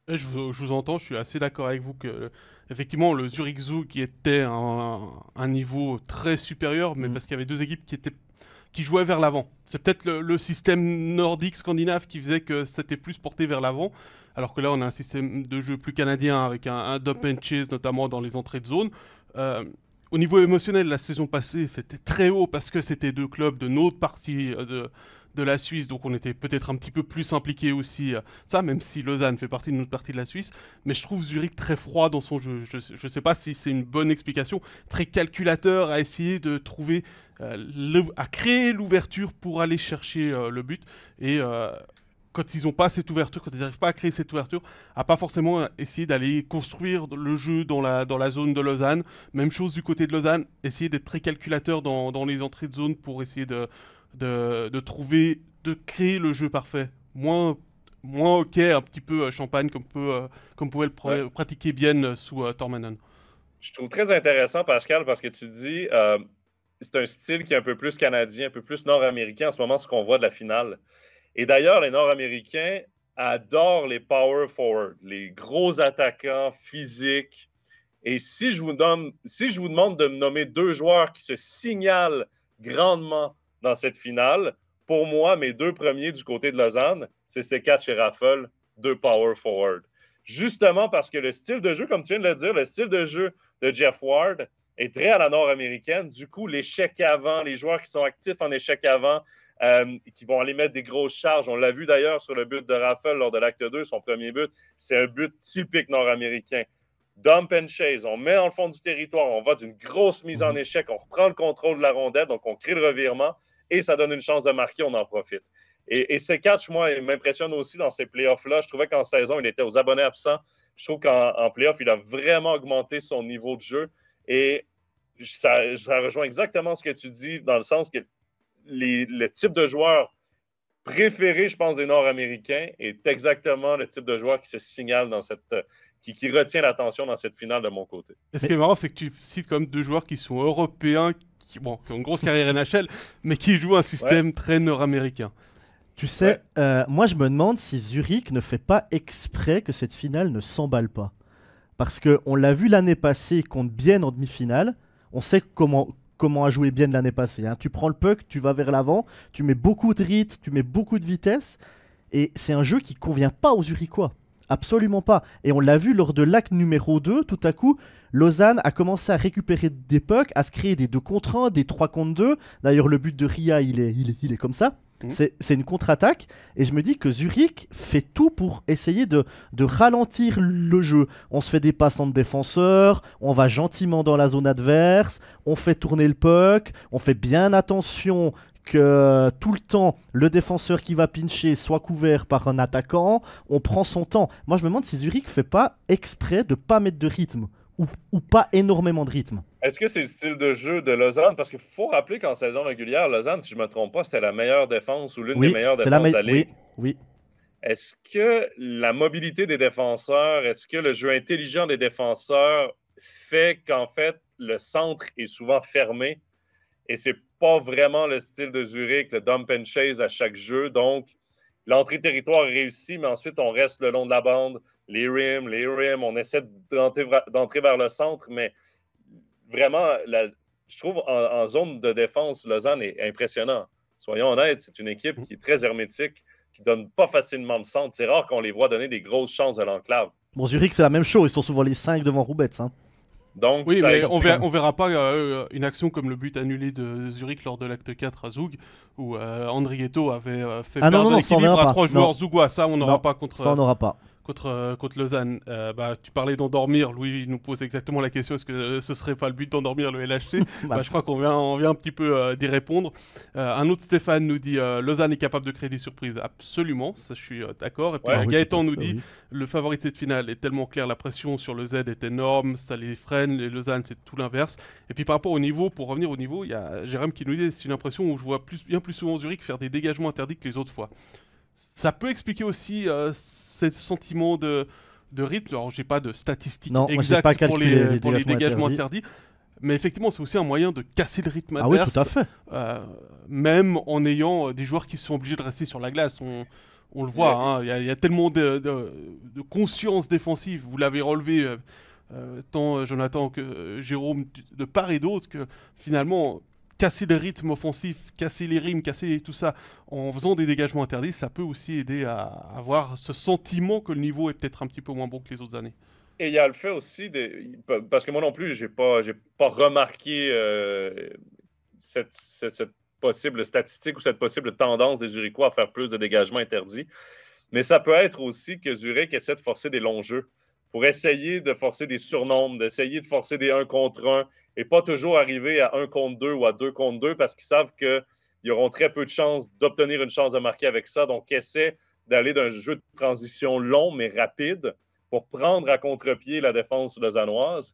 Je vous entends, je suis assez d'accord avec vous que, effectivement, le Zurich Zoo qui était un niveau très supérieur, mais parce qu'il y avait deux équipes qui jouaient vers l'avant. C'est peut-être le système nordique scandinave qui faisait que c'était plus porté vers l'avant, alors que là, on a un système de jeu plus canadien avec un dump and chase, notamment dans les entrées de zone. Au niveau émotionnel, la saison passée, c'était très haut parce que c'était deux clubs de notre partie de la Suisse, donc on était peut-être un petit peu plus impliqués aussi, ça, même si Lausanne fait partie de notre partie de la Suisse, mais je trouve Zurich très froid dans son jeu. Je ne sais pas si c'est une bonne explication, très calculateur à essayer de trouver, à créer l'ouverture pour aller chercher le but, et quand ils n'ont pas cette ouverture, quand ils n'arrivent pas à créer cette ouverture, à pas forcément essayer d'aller construire le jeu dans la zone de Lausanne. Même chose du côté de Lausanne, essayer d'être très calculateur dans les entrées de zone pour essayer de trouver, de créer le jeu parfait. Moins hockey, un petit peu champagne, comme pouvait le pratiquer bien sous Tormanen. Je trouve très intéressant, Pascal, parce que tu dis c'est un style qui est un peu plus canadien, un peu plus nord-américain en ce moment, ce qu'on voit de la finale. Et d'ailleurs, les Nord-Américains adorent les power forward, les gros attaquants physiques. Et si je vous demande de me nommer deux joueurs qui se signalent grandement dans cette finale, pour moi, mes deux premiers du côté de Lausanne, c'est Sekatch et Raffel, deux power forward. Justement parce que le style de jeu, comme tu viens de le dire, le style de jeu de Jeff Ward est très à la nord-américaine. Du coup, l'échec avant, les joueurs qui sont actifs en échec avant, qui vont aller mettre des grosses charges. On l'a vu d'ailleurs sur le but de Raffel lors de l'acte 2, son premier but. C'est un but typique nord-américain. Dump and chase, on met dans le fond du territoire, on va d'une grosse mise en échec, on reprend le contrôle de la rondelle, donc on crée le revirement et ça donne une chance de marquer, on en profite. Et Sekatch, moi, il m'impressionne aussi dans ces playoffs-là. Je trouvais qu'en saison, il était aux abonnés absents. Je trouve qu'en playoff, il a vraiment augmenté son niveau de jeu. Et ça rejoint exactement ce que tu dis, dans le sens que le type de joueur préféré, je pense, des Nord-Américains est exactement le type de joueur qui se signale dans cette... Qui retient l'attention dans cette finale de mon côté. Et ce qui est marrant, c'est que tu cites comme deux joueurs qui sont européens, qui ont une grosse carrière NHL, mais qui jouent un système très nord-américain. Tu sais, moi je me demande si Zurich ne fait pas exprès que cette finale ne s'emballe pas. Parce qu'on l'a vu l'année passée contre Bienne en demi-finale, on sait comment a joué Bienne l'année passée. Hein. Tu prends le puck, tu vas vers l'avant, tu mets beaucoup de rythme, tu mets beaucoup de vitesse, et c'est un jeu qui ne convient pas aux Zurichois. Absolument pas. Et on l'a vu lors de l'acte numéro 2, tout à coup, Lausanne a commencé à récupérer des pucks, à se créer des 2 contre 1, des 3 contre 2. D'ailleurs, le but de Ria, il est comme ça. C'est une contre-attaque. Et je me dis que Zurich fait tout pour essayer de ralentir le jeu. On se fait des passes entre défenseurs, on va gentiment dans la zone adverse, on fait tourner le puck, on fait bien attention que tout le temps, le défenseur qui va pincher soit couvert par un attaquant, on prend son temps. Moi, je me demande si Zurich ne fait pas exprès de ne pas mettre de rythme ou pas énormément de rythme. Est-ce que c'est le style de jeu de Lausanne? Parce qu'il faut rappeler qu'en saison régulière, Lausanne, si je ne me trompe pas, c'était la meilleure défense ou l'une des meilleures défenses de la Ligue. Oui. Est-ce que la mobilité des défenseurs, est-ce que le jeu intelligent des défenseurs fait qu'en fait, le centre est souvent fermé et c'est pas vraiment le style de Zurich, le dump and chase à chaque jeu. Donc, l'entrée territoire est réussie, mais ensuite, on reste le long de la bande, les rims, on essaie d'entrer vers le centre, mais vraiment, je trouve en zone de défense, Lausanne est impressionnant. Soyons honnêtes, c'est une équipe qui est très hermétique, qui ne donne pas facilement de centre. C'est rare qu'on les voit donner des grosses chances de l'enclave. Bon, Zurich, c'est la même chose. Ils sont souvent les 5 devant Roubaix. Hein. Donc, oui, mais on verra pas une action comme le but annulé de Zurich lors de l'acte 4 à Zug, où Andrietto avait fait perdre l'équilibre à 3 joueurs zougois. Ça, on n'aura pas contre... Ça, on n'aura pas. contre Lausanne. Tu parlais d'endormir. Louis nous pose exactement la question, est-ce que ce serait pas le but d'endormir le LHC? Je crois on vient un petit peu d'y répondre. Un autre Stéphane nous dit Lausanne est capable de créer des surprises. Absolument, ça je suis d'accord. Et puis Gaëtan nous dit le favori de cette finale est tellement clair, la pression sur le Z est énorme, ça les freine, les Lausanne c'est tout l'inverse. Et puis par rapport au niveau, pour revenir au niveau, il y a Jérôme qui nous dit c'est une impression où je vois bien plus souvent Zurich faire des dégagements interdits que les autres fois. Ça peut expliquer aussi ce sentiment de rythme. Alors, j'ai pas de statistiques exactes pour les dégagements interdits. Mais effectivement, c'est aussi un moyen de casser le rythme adverse. Ah oui, tout à fait. Même en ayant des joueurs qui sont obligés de rester sur la glace. On le voit, il y a tellement de conscience défensive. Vous l'avez relevé, tant Jonathan que Jérôme, de part et d'autre, que finalement... casser le rythme offensif, casser les rimes, casser tout ça en faisant des dégagements interdits, ça peut aussi aider à avoir ce sentiment que le niveau est peut-être un petit peu moins bon que les autres années. Et il y a le fait aussi, parce que moi non plus, j'ai pas remarqué cette possible statistique ou cette possible tendance des Zurichois à faire plus de dégagements interdits. Mais ça peut être aussi que Zurich essaie de forcer des longs jeux pour essayer de forcer des surnombres, d'essayer de forcer des 1 contre 1 et pas toujours arriver à 1 contre 2 ou à 2 contre 2 parce qu'ils savent qu'ils auront très peu de chances d'obtenir une chance de marquer avec ça. Donc, essaie d'aller d'un jeu de transition long mais rapide pour prendre à contre-pied la défense lausannoise.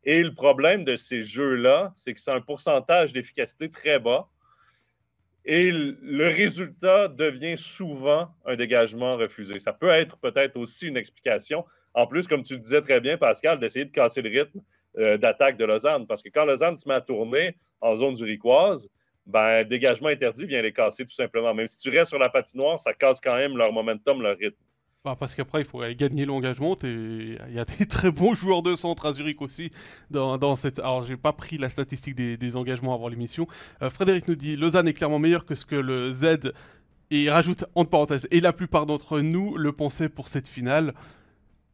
Et le problème de ces jeux-là, c'est que c'est un pourcentage d'efficacité très bas. Et le résultat devient souvent un dégagement refusé. Ça peut être peut-être aussi une explication. En plus, comme tu le disais très bien, Pascal, d'essayer de casser le rythme d'attaque de Lausanne. Parce que quand Lausanne se met à tourner en zone zurichoise, le dégagement interdit vient les casser tout simplement. Même si tu restes sur la patinoire, ça casse quand même leur momentum, leur rythme. Parce qu'après, il faut gagner l'engagement. Il y a des très bons joueurs de centre à Zurich aussi. Dans cette... Alors, j'ai pas pris la statistique des engagements avant l'émission. Frédéric nous dit Lausanne est clairement meilleur que ce que le Z, et il rajoute entre parenthèses, et la plupart d'entre nous le pensaient pour cette finale.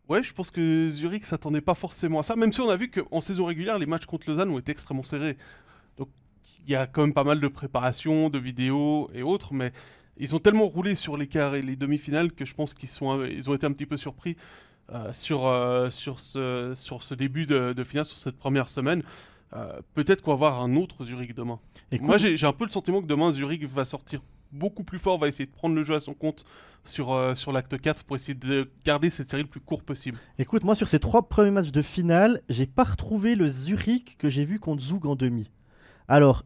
Ouais, je pense que Zurich s'attendait pas forcément à ça, même si on a vu qu'en saison régulière, les matchs contre Lausanne ont été extrêmement serrés. Donc, il y a quand même pas mal de préparation, de vidéos et autres, mais ils ont tellement roulé sur les quarts et les demi-finales que je pense qu'ils ont été un petit peu surpris sur ce début de finale, sur cette première semaine. Peut-être qu'on va voir un autre Zurich demain. Écoute, moi, j'ai un peu le sentiment que demain, Zurich va sortir beaucoup plus fort, va essayer de prendre le jeu à son compte sur l'acte 4 pour essayer de garder cette série le plus court possible. Écoute, moi, sur ces 3 premiers matchs de finale, j'ai pas retrouvé le Zurich que j'ai vu contre Zug en demi. Alors,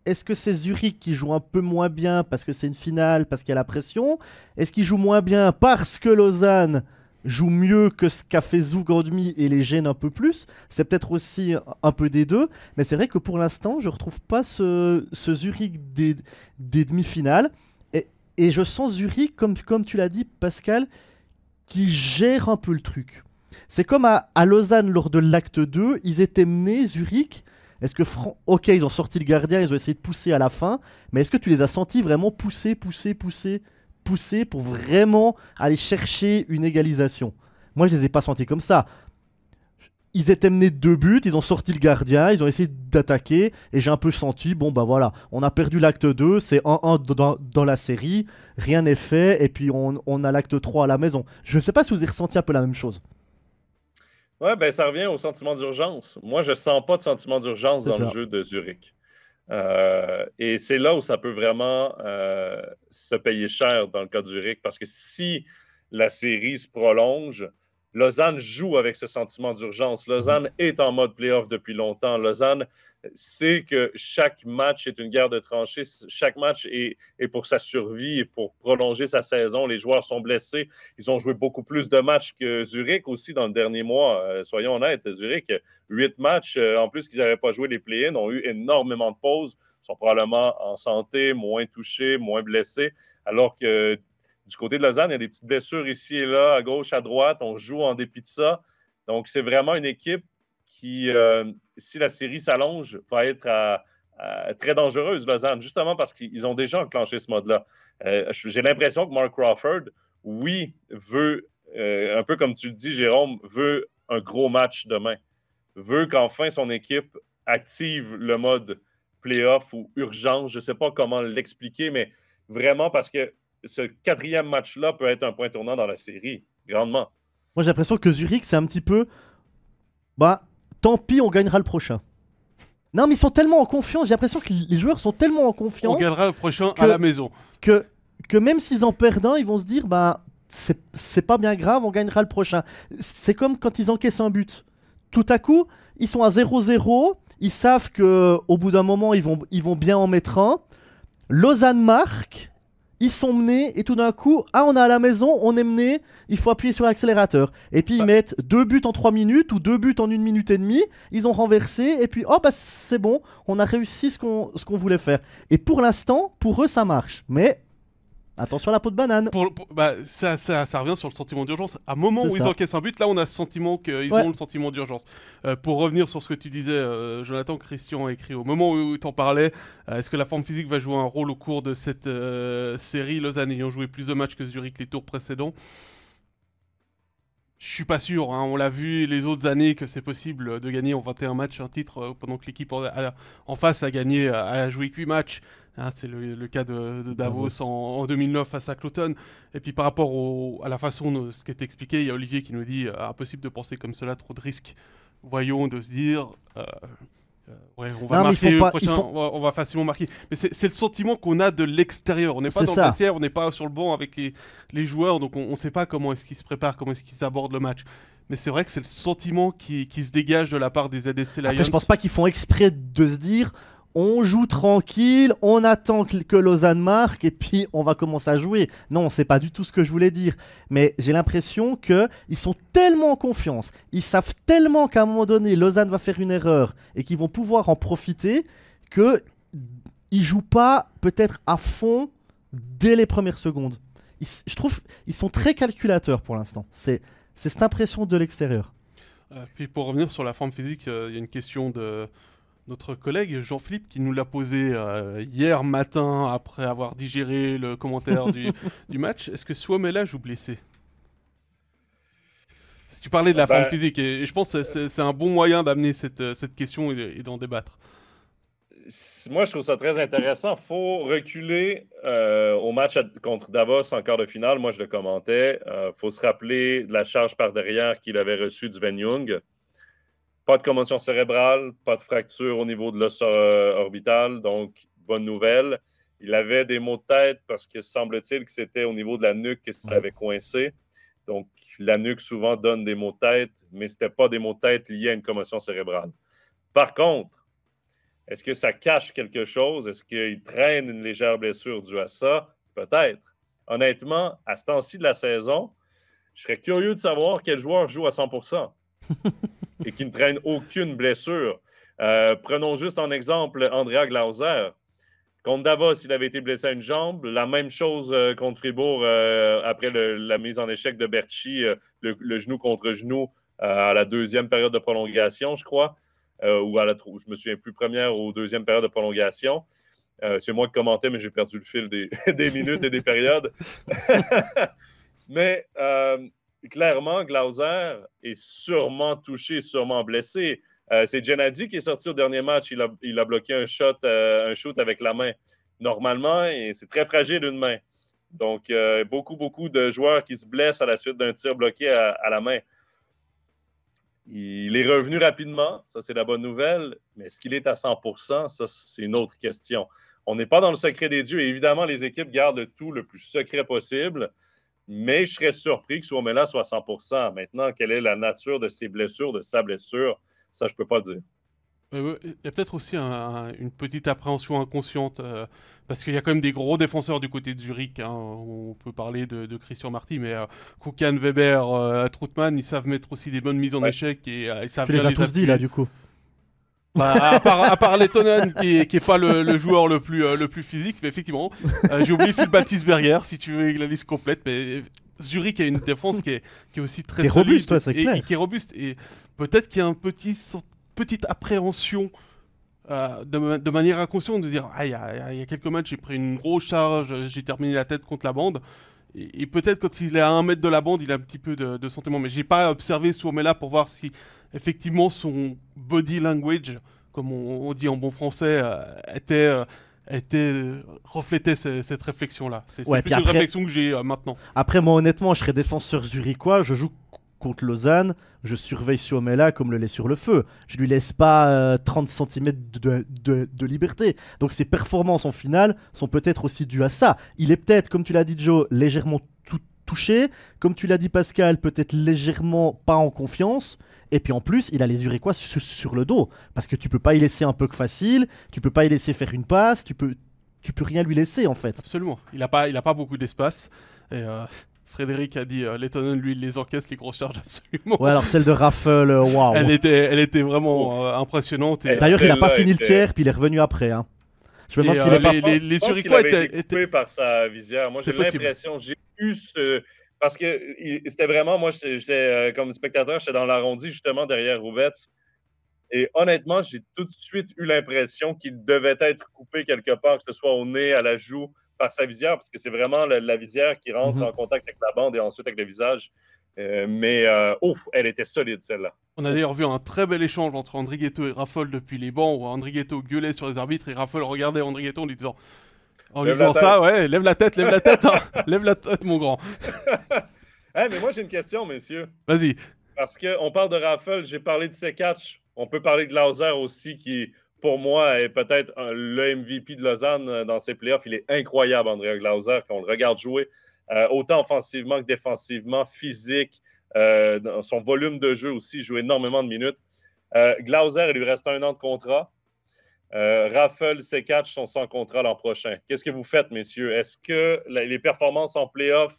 est-ce que c'est Zurich qui joue un peu moins bien parce que c'est une finale, parce qu'il y a la pression? Est-ce qu'il joue moins bien parce que Lausanne joue mieux que ce qu'a fait Zug en demi et les gêne un peu plus? C'est peut-être aussi un peu des deux, mais c'est vrai que pour l'instant, je ne retrouve pas ce Zurich des demi-finales. Et je sens Zurich, comme tu l'as dit, Pascal, qui gère un peu le truc. C'est comme à Lausanne lors de l'acte 2, ils étaient menés, Zurich. Est-ce que, ok, ils ont sorti le gardien, ils ont essayé de pousser à la fin, mais est-ce que tu les as sentis vraiment pousser pour vraiment aller chercher une égalisation? Moi, je les ai pas sentis comme ça. Ils étaient menés de 2 buts, ils ont sorti le gardien, ils ont essayé d'attaquer, et j'ai un peu senti, bon bah voilà, on a perdu l'acte 2, c'est 1-1 dans la série, rien n'est fait, et puis on a l'acte 3 à la maison. Je ne sais pas si vous avez ressenti un peu la même chose. Oui, ça revient au sentiment d'urgence. Moi, je ne sens pas de sentiment d'urgence dans le jeu de Zurich. Et c'est là où ça peut vraiment se payer cher dans le cas de Zurich, parce que si la série se prolonge, Lausanne joue avec ce sentiment d'urgence. Lausanne est en mode play-off depuis longtemps. Lausanne sait que chaque match est une guerre de tranchées. Chaque match est pour sa survie et pour prolonger sa saison. Les joueurs sont blessés. Ils ont joué beaucoup plus de matchs que Zurich aussi dans le dernier mois. Soyons honnêtes, Zurich, 8 matchs. En plus qu'ils n'avaient pas joué les play-ins, ont eu énormément de pauses. Ils sont probablement en santé, moins touchés, moins blessés. Alors que du côté de Lausanne, il y a des petites blessures ici et là, à gauche, à droite. On joue en dépit de ça. Donc, c'est vraiment une équipe qui, si la série s'allonge, va être très dangereuse, Lausanne, justement parce qu'ils ont déjà enclenché ce mode-là. J'ai l'impression que Mark Crawford, oui, veut, un peu comme tu le dis, Jérôme, veut un gros match demain. Veut qu'enfin son équipe active le mode play-off ou urgence. Je ne sais pas comment l'expliquer, mais vraiment parce que ce 4e match-là peut être un point tournant dans la série. grandement. Moi, j'ai l'impression que Zurich, c'est un petit peu... Bah, tant pis, on gagnera le prochain. Non, mais ils sont tellement en confiance. J'ai l'impression que les joueurs sont tellement en confiance... On gagnera le prochain à la maison. Que même s'ils en perdent un, ils vont se dire, bah, c'est pas bien grave, on gagnera le prochain. C'est comme quand ils encaissent un but. Tout à coup, ils sont à 0-0, ils savent qu'au bout d'un moment, ils vont bien en mettre un. Lausanne marque, ils sont menés, et tout d'un coup, on est à la maison, on est mené, il faut appuyer sur l'accélérateur. Et puis ils mettent 2 buts en 3 minutes, ou 2 buts en 1 minute et demie, ils ont renversé, et puis, oh bah c'est bon, on a réussi ce qu'on voulait faire. Et pour l'instant, pour eux, ça marche. Mais... attention à la peau de banane. Ça revient sur le sentiment d'urgence. À un moment où ils encaissent un but, là on a ce sentiment qu'ils ont le sentiment d'urgence. Pour revenir sur ce que tu disais, Jonathan, Christian a écrit au moment où tu en parlais, est-ce que la forme physique va jouer un rôle au cours de cette série, Lausanne ayant joué plus de matchs que Zurich les tours précédents? Je suis pas sûr, hein. On l'a vu les autres années que c'est possible de gagner en 21 matchs un titre pendant que l'équipe en face a joué que 8 matchs. Hein, c'est le cas de Davos en 2009 face à Cloton. Et puis par rapport à la façon de ce qui est expliqué, il y a Olivier qui nous dit impossible de penser comme cela, trop de risques. Voyons de se dire ouais, on va marquer le prochain, on va facilement marquer. Mais c'est le sentiment qu'on a de l'extérieur. On n'est pas dans le vestiaire, on n'est pas sur le banc avec les joueurs, donc on ne sait pas comment est-ce qu'ils se préparent, comment est-ce qu'ils abordent le match. Mais c'est vrai que c'est le sentiment qui se dégage de la part des ZSC Lions. Après, je pense pas qu'ils font exprès de se dire on joue tranquille, on attend que Lausanne marque et puis on va commencer à jouer. Non, c'est pas du tout ce que je voulais dire. Mais j'ai l'impression qu'ils sont tellement en confiance, ils savent tellement qu'à un moment donné, Lausanne va faire une erreur et qu'ils vont pouvoir en profiter qu'ils jouent pas peut-être à fond dès les premières secondes. Je trouve qu'ils sont très calculateurs pour l'instant. C'est cette impression de l'extérieur. Puis pour revenir sur la forme physique, il y a une question de notre collègue Jean-Philippe qui nous l'a posé hier matin après avoir digéré le commentaire du match. Est-ce que Suomela joue blessé? Si tu parlais de la forme physique, et je pense que c'est un bon moyen d'amener cette question et d'en débattre. Moi, je trouve ça très intéressant. Il faut reculer au match contre Davos en quart de finale. Moi, je le commentais. Il faut se rappeler de la charge par derrière qu'il avait reçue du Sven Young. Pas de commotion cérébrale, pas de fracture au niveau de l'os orbital, donc bonne nouvelle. Il avait des maux de tête parce que semble-t-il que c'était au niveau de la nuque que ça avait coincé. Donc, la nuque souvent donne des maux de tête, mais ce n'était pas des maux de tête liés à une commotion cérébrale. Par contre, est-ce que ça cache quelque chose? Est-ce qu'il traîne une légère blessure due à ça? Peut-être. Honnêtement, à ce temps-ci de la saison, je serais curieux de savoir quel joueur joue à 100%. Et qui ne traîne aucune blessure. Prenons juste en exemple Andrea Glauser. Contre Davos, il avait été blessé à une jambe. La même chose contre Fribourg après la mise en échec de Berchi, le genou contre genou à la deuxième période de prolongation, je crois, ou je me souviens plus, première ou deuxième période de prolongation. C'est moi qui commentais, mais j'ai perdu le fil des minutes et des périodes. Mais... clairement, Glauser est sûrement touché, sûrement blessé. C'est Gennady qui est sorti au dernier match. Il a bloqué un shoot avec la main. Normalement, c'est très fragile une main. Donc, beaucoup de joueurs qui se blessent à la suite d'un tir bloqué à la main. Il est revenu rapidement. Ça, c'est la bonne nouvelle. Mais est-ce qu'il est à 100%? Ça, c'est une autre question. On n'est pas dans le secret des dieux. Et évidemment, les équipes gardent tout le plus secret possible. Mais je serais surpris que Suomela soit à 100%. Maintenant, quelle est la nature de ses blessures, de sa blessure, ça, je ne peux pas le dire. Il y a peut-être aussi une petite appréhension inconsciente, parce qu'il y a quand même des gros défenseurs du côté de Zurich. Hein. On peut parler de Christian Marty, mais Kukan, Weber, Troutman, ils savent mettre aussi des bonnes mises en échec. Et, ils savent tu les as tous dit, là, du coup. Bah, à part Lettonen qui est pas le joueur le plus physique, mais effectivement, j'ai oublié Phil Baltisberger si tu veux la liste complète, mais Zurich a une défense qui est aussi très solide robuste, ouais, c'est clair. Et qui est robuste, et peut-être qu'il y a une petite appréhension de manière inconsciente de dire il y a quelques matchs j'ai pris une grosse charge, j'ai terminé la tête contre la bande. Et peut-être quand il est à 1 mètre de la bande, il a un petit peu de sentiment. Mais j'ai pas observé Suomela pour voir si effectivement son body language, comme on dit en bon français, était reflétait cette réflexion-là. C'est Ouais, plus puis une après- réflexion que j'ai maintenant. Après, moi, honnêtement, je serais défenseur zurichois. Je joue contre Lausanne. Je surveille Suomela comme le lait sur le feu. Je lui laisse pas 30 cm de liberté. Donc, ses performances en finale sont peut-être aussi dues à ça. Il est peut-être, comme tu l'as dit, Joe, légèrement touché. Comme tu l'as dit, Pascal, peut-être légèrement pas en confiance. Et puis en plus, il a les Zurichois sur le dos. Parce que tu peux pas y laisser un puck facile. Tu peux pas y laisser faire une passe. Tu peux rien lui laisser, en fait. Absolument. Il a pas beaucoup d'espace. Et Frédéric a dit Lettonen, lui, il les encaisse, les grosses charges, absolument. Ouais, alors celle de Raffle, waouh. Elle était vraiment impressionnante. Et, D'ailleurs, il a pas Celle-là fini le était- tiers, puis il est revenu après. Hein. Je me et, demande s'il est pas... les Je pense qu'il Zurichois avait été étaient... coupé par sa visière. Moi, j'ai C'est possible. l'impression, j'ai eu ce... Parce que c'était vraiment, moi, j'étais comme spectateur, j'étais dans l'arrondi, justement, derrière Rouvets. Et honnêtement, j'ai tout de suite eu l'impression qu'il devait être coupé quelque part, que ce soit au nez, à la joue, par sa visière, parce que c'est vraiment la visière qui rentre en contact avec la bande et ensuite avec le visage. Elle était solide, celle-là. On a d'ailleurs vu un très bel échange entre Andrighetto et Raffol depuis les bancs, où Andrighetto gueulait sur les arbitres et Raffol regardait Andrighetto en lui disant... En lui Lève disant la ça, ouais, lève la tête, hein. Lève la tête, mon grand. Mais moi, j'ai une question, messieurs. Vas-y. Parce qu'on parle de Raffel, j'ai parlé de Sekatch. On peut parler de Glauser aussi, qui, pour moi, est peut-être le MVP de Lausanne dans ses playoffs. Il est incroyable, Andrea Glauser, quand on le regarde jouer, autant offensivement que défensivement, physique. Dans son volume de jeu aussi, il joue énormément de minutes. Glauser, il lui reste 1 an de contrat. Raffel, Sekatch sont sans contrat l'an prochain. Qu'est-ce que vous faites, messieurs? Est-ce que les performances en playoff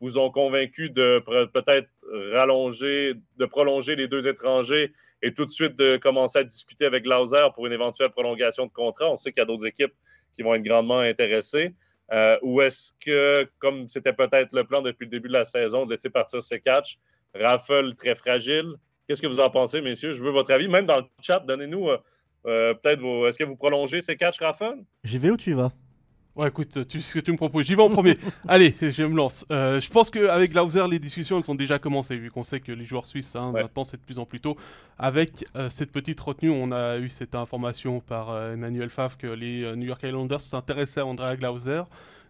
vous ont convaincu de peut-être prolonger les 2 étrangers et tout de suite de commencer à discuter avec Glauser pour une éventuelle prolongation de contrat? On sait qu'il y a d'autres équipes qui vont être grandement intéressées. Ou est-ce que, comme c'était peut-être le plan depuis le début de la saison, de laisser partir Sekatch, Raffel très fragile? Qu'est-ce que vous en pensez, messieurs? Je veux votre avis. Même dans le chat, donnez-nous peut-être est-ce que vous prolongez Sekatch, Raffel? J'y vais ou tu y vas? Ouais, écoute, ce que tu me proposes, j'y vais en premier. Allez, je me lance. Je pense qu'avec Glauser, les discussions elles sont déjà commencées, vu qu'on sait que les joueurs suisses, maintenant, c'est de plus en plus tôt. Avec cette petite retenue, on a eu cette information par Emmanuel Favre que les New York Islanders s'intéressaient à Andrea Glauser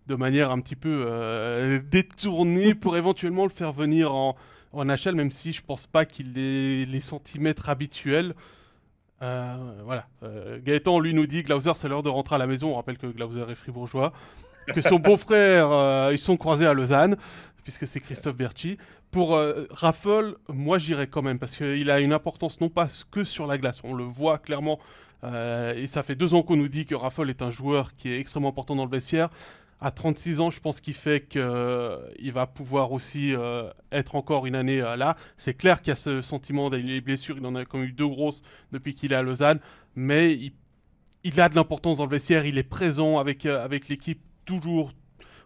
de manière un petit peu détournée pour éventuellement le faire venir en NHL, même si je pense pas qu'il ait les centimètres habituels. Voilà. Gaëtan, lui, nous dit Glauser, c'est l'heure de rentrer à la maison. On rappelle que Glauser est fribourgeois. Que son beau-frère, ils sont croisés à Lausanne, puisque c'est Christophe Berchi. Pour Raffel, moi, j'irais quand même, parce qu'il a une importance non pas que sur la glace. On le voit clairement. Et ça fait 2 ans qu'on nous dit que Raffel est un joueur qui est extrêmement important dans le vestiaire. À 36 ans, je pense qu'il fait qu'il va pouvoir aussi être encore une année là. C'est clair qu'il y a ce sentiment des blessures. Il en a quand même eu 2 grosses depuis qu'il est à Lausanne. Mais il a de l'importance dans le vestiaire. Il est présent avec l'équipe toujours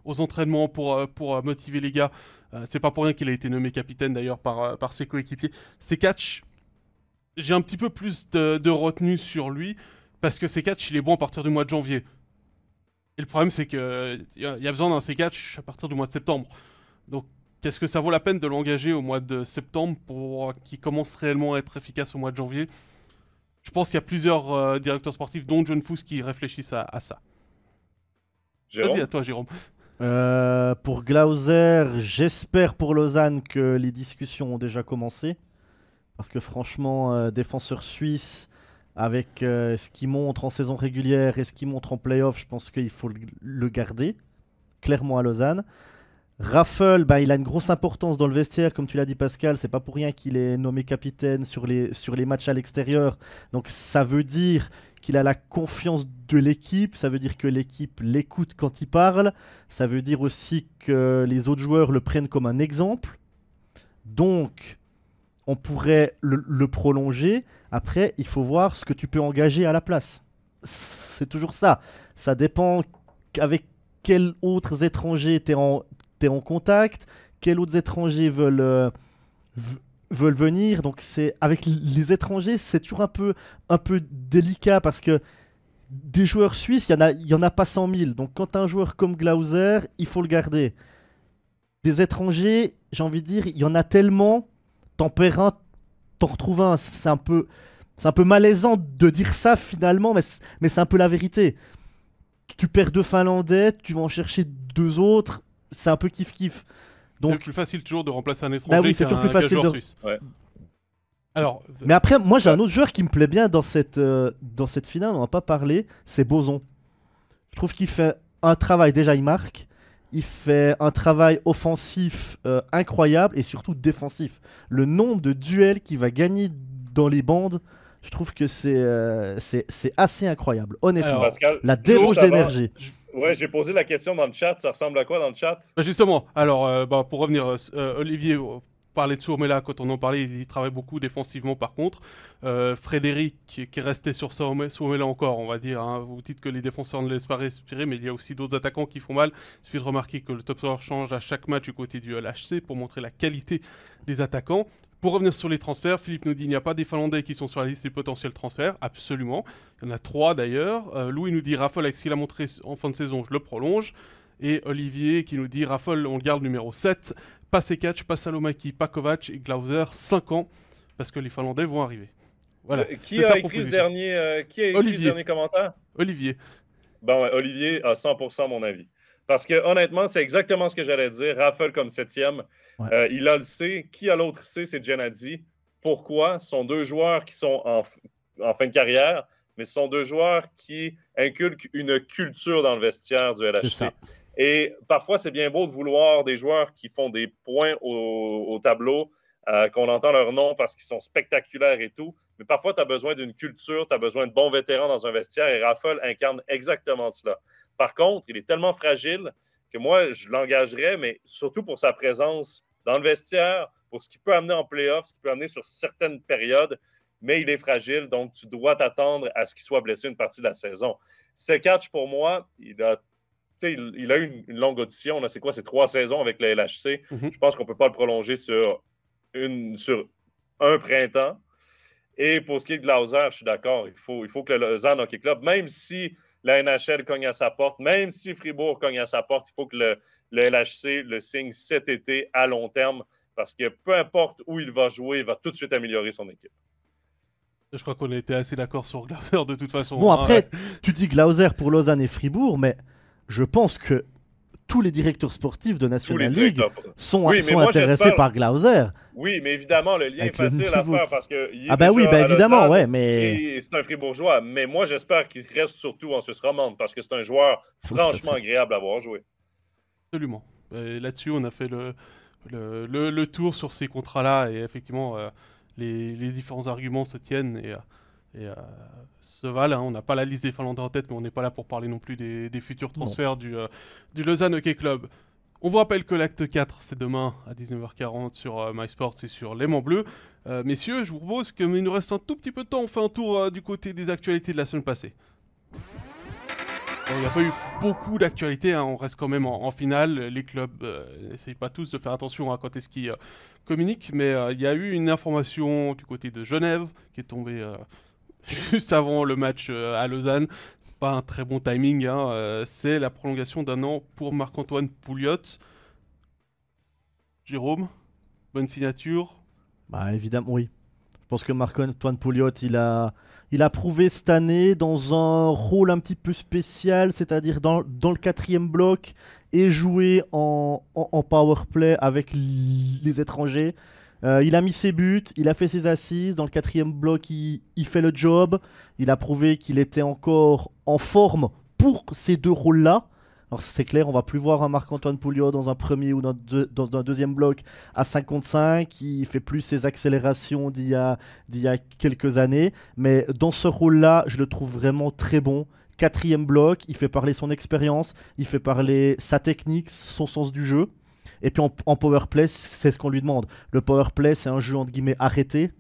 aux entraînements pour motiver les gars. C'est pas pour rien qu'il a été nommé capitaine d'ailleurs par ses coéquipiers. Sekatch, j'ai un petit peu plus de retenue sur lui parce que Sekatch, il est bon à partir du mois de janvier. Et le problème, c'est qu'il y a besoin d'un Sekatch à partir du mois de septembre. Donc, est-ce que ça vaut la peine de l'engager au mois de septembre pour qu'il commence réellement à être efficace au mois de janvier? Je pense qu'il y a plusieurs directeurs sportifs, dont John Fuss, qui réfléchissent à ça. Vas-y, à toi, Jérôme. Pour Glauser, j'espère pour Lausanne que les discussions ont déjà commencé. Parce que franchement, défenseur suisse, avec ce qu'il montre en saison régulière et ce qu'il montre en play-off, je pense qu'il faut le garder, clairement à Lausanne. Raffel, il a une grosse importance dans le vestiaire, comme tu l'as dit Pascal, c'est pas pour rien qu'il est nommé capitaine sur les matchs à l'extérieur. Donc ça veut dire qu'il a la confiance de l'équipe, ça veut dire que l'équipe l'écoute quand il parle, ça veut dire aussi que les autres joueurs le prennent comme un exemple. Donc on pourrait le prolonger. Après, il faut voir ce que tu peux engager à la place. C'est toujours ça. Ça dépend avec quels autres étrangers tu es en contact, quels autres étrangers veulent venir. Donc avec les étrangers, c'est toujours un peu délicat parce que des joueurs suisses, il y en a pas 100 000. Donc quand tu as un joueur comme Glauser, il faut le garder. Des étrangers, j'ai envie de dire, il y en a tellement, t'en perds un, t'en retrouves un. C'est un peu malaisant de dire ça finalement, mais c'est un peu la vérité. tu perds 2 Finlandais, tu vas en chercher 2 autres, c'est un peu kiff-kiff. C'est Donc, plus facile toujours de remplacer un étranger oui, c'est toujours plus facile joueur de... suisse. Ouais. Alors, Mais après, moi j'ai un autre joueur qui me plaît bien dans cette finale, on n'en a pas parlé, c'est Boson. Je trouve qu'il fait un travail, déjà il marque, il fait un travail offensif incroyable et surtout défensif. Le nombre de duels qu'il va gagner dans les bandes, je trouve que c'est assez incroyable, honnêtement. Alors, Pascal, La déroge juste avant- d'énergie. Ouais, j'ai posé la question dans le chat. Ça ressemble à quoi dans le chat? justement, alors pour revenir, Olivier parlait de Suomela quand on en parlait, il travaille beaucoup défensivement par contre. Frédéric qui est resté sur Suomela encore, on va dire. Hein. Vous dites que les défenseurs ne laissent pas respirer, mais il y a aussi d'autres attaquants qui font mal. Il suffit de remarquer que le top scorer change à chaque match du côté du LHC pour montrer la qualité des attaquants. Pour revenir sur les transferts, Philippe nous dit qu'il n'y a pas des Finlandais qui sont sur la liste des potentiels transferts. Absolument. Il y en a 3 d'ailleurs. Louis nous dit Raffol, avec ce qu'il a montré en fin de saison, je le prolonge. Et Olivier qui nous dit Raffol, on le garde numéro 7. Pas Sekac, pas Salomaki, pas Kovac et Glauser, 5 ans. Parce que les Finlandais vont arriver. Voilà. Qui a écrit ce dernier commentaire? Olivier. Bon, ouais, Olivier a 100% mon avis. Parce que honnêtement, c'est exactement ce que j'allais dire. Raffel comme 7e. Ouais. Il a le C. Qui a l'autre C? C'est Gennady. Pourquoi? Ce sont 2 joueurs qui sont en fin de carrière, mais ce sont 2 joueurs qui inculquent une culture dans le vestiaire du LHC. Et parfois, c'est bien beau de vouloir des joueurs qui font des points au tableau, qu'on entend leur nom parce qu'ils sont spectaculaires et tout. Mais parfois, tu as besoin d'une culture, tu as besoin de bons vétérans dans un vestiaire et Raffel incarne exactement cela. Par contre, il est tellement fragile que moi, je l'engagerais, mais surtout pour sa présence dans le vestiaire, pour ce qu'il peut amener en play-off, ce qu'il peut amener sur certaines périodes, mais il est fragile, donc tu dois t'attendre à ce qu'il soit blessé une partie de la saison. Sekac, pour moi, il a eu une longue audition. C'est quoi? C'est 3 saisons avec le LHC. Je pense qu'on ne peut pas le prolonger sur un printemps. Et pour ce qui est de Glauser, je suis d'accord. Il faut que le Lausanne Hockey Club, même si la NHL cogne à sa porte, même si Fribourg cogne à sa porte, il faut que le LHC le signe cet été à long terme parce que peu importe où il va jouer, il va tout de suite améliorer son équipe. Je crois qu'on a été assez d'accord sur Glauser de toute façon. Bon, après, tu dis Glauser pour Lausanne et Fribourg, mais je pense que tous les directeurs sportifs de National League sont intéressés par Glauser. Oui, mais évidemment, le lien est facile à faire parce que. Évidemment, ouais, mais. C'est un Fribourgeois. Mais moi, j'espère qu'il reste surtout en Suisse romande parce que c'est un joueur franchement agréable à voir jouer. Absolument. Là-dessus, on a fait le tour sur ces contrats-là et effectivement, les différents arguments se tiennent et se valent. Hein. On n'a pas la liste des Finlandais en tête, mais on n'est pas là pour parler non plus des futurs transferts du Lausanne Hockey Club. On vous rappelle que l'acte 4, c'est demain à 19h40 sur MySports et sur L'Aimant Bleu. Messieurs, je vous propose qu'il nous reste un tout petit peu de temps. On fait un tour du côté des actualités de la semaine passée. Il n'y a pas eu beaucoup d'actualités, hein. On reste quand même en finale. Les clubs n'essayent pas tous de faire attention quand est-ce qu'ils communiquent, mais il y a eu une information du côté de Genève qui est tombée juste avant le match à Lausanne. Pas un très bon timing, hein. C'est la prolongation d'1 an pour Marc-Antoine Pouliot. Jérôme, bonne signature? Bah évidemment, oui. Je pense que Marc-Antoine Pouliot, il a prouvé cette année dans un rôle un petit peu spécial, c'est-à-dire dans le 4e bloc et jouer en power play avec les étrangers. Il a mis ses buts, il a fait ses assises. Dans le 4e bloc, il fait le job. Il a prouvé qu'il était encore en forme pour ces 2 rôles-là. Alors c'est clair, on va plus voir un Marc-Antoine Pouliot dans un premier ou dans un 2e bloc à 5 contre 5, qui fait plus ses accélérations d'il y a quelques années. Mais dans ce rôle-là, je le trouve vraiment très bon. 4e bloc, il fait parler son expérience, il fait parler sa technique, son sens du jeu. Et puis en powerplay, c'est ce qu'on lui demande. Le powerplay, c'est un jeu entre guillemets arrêté.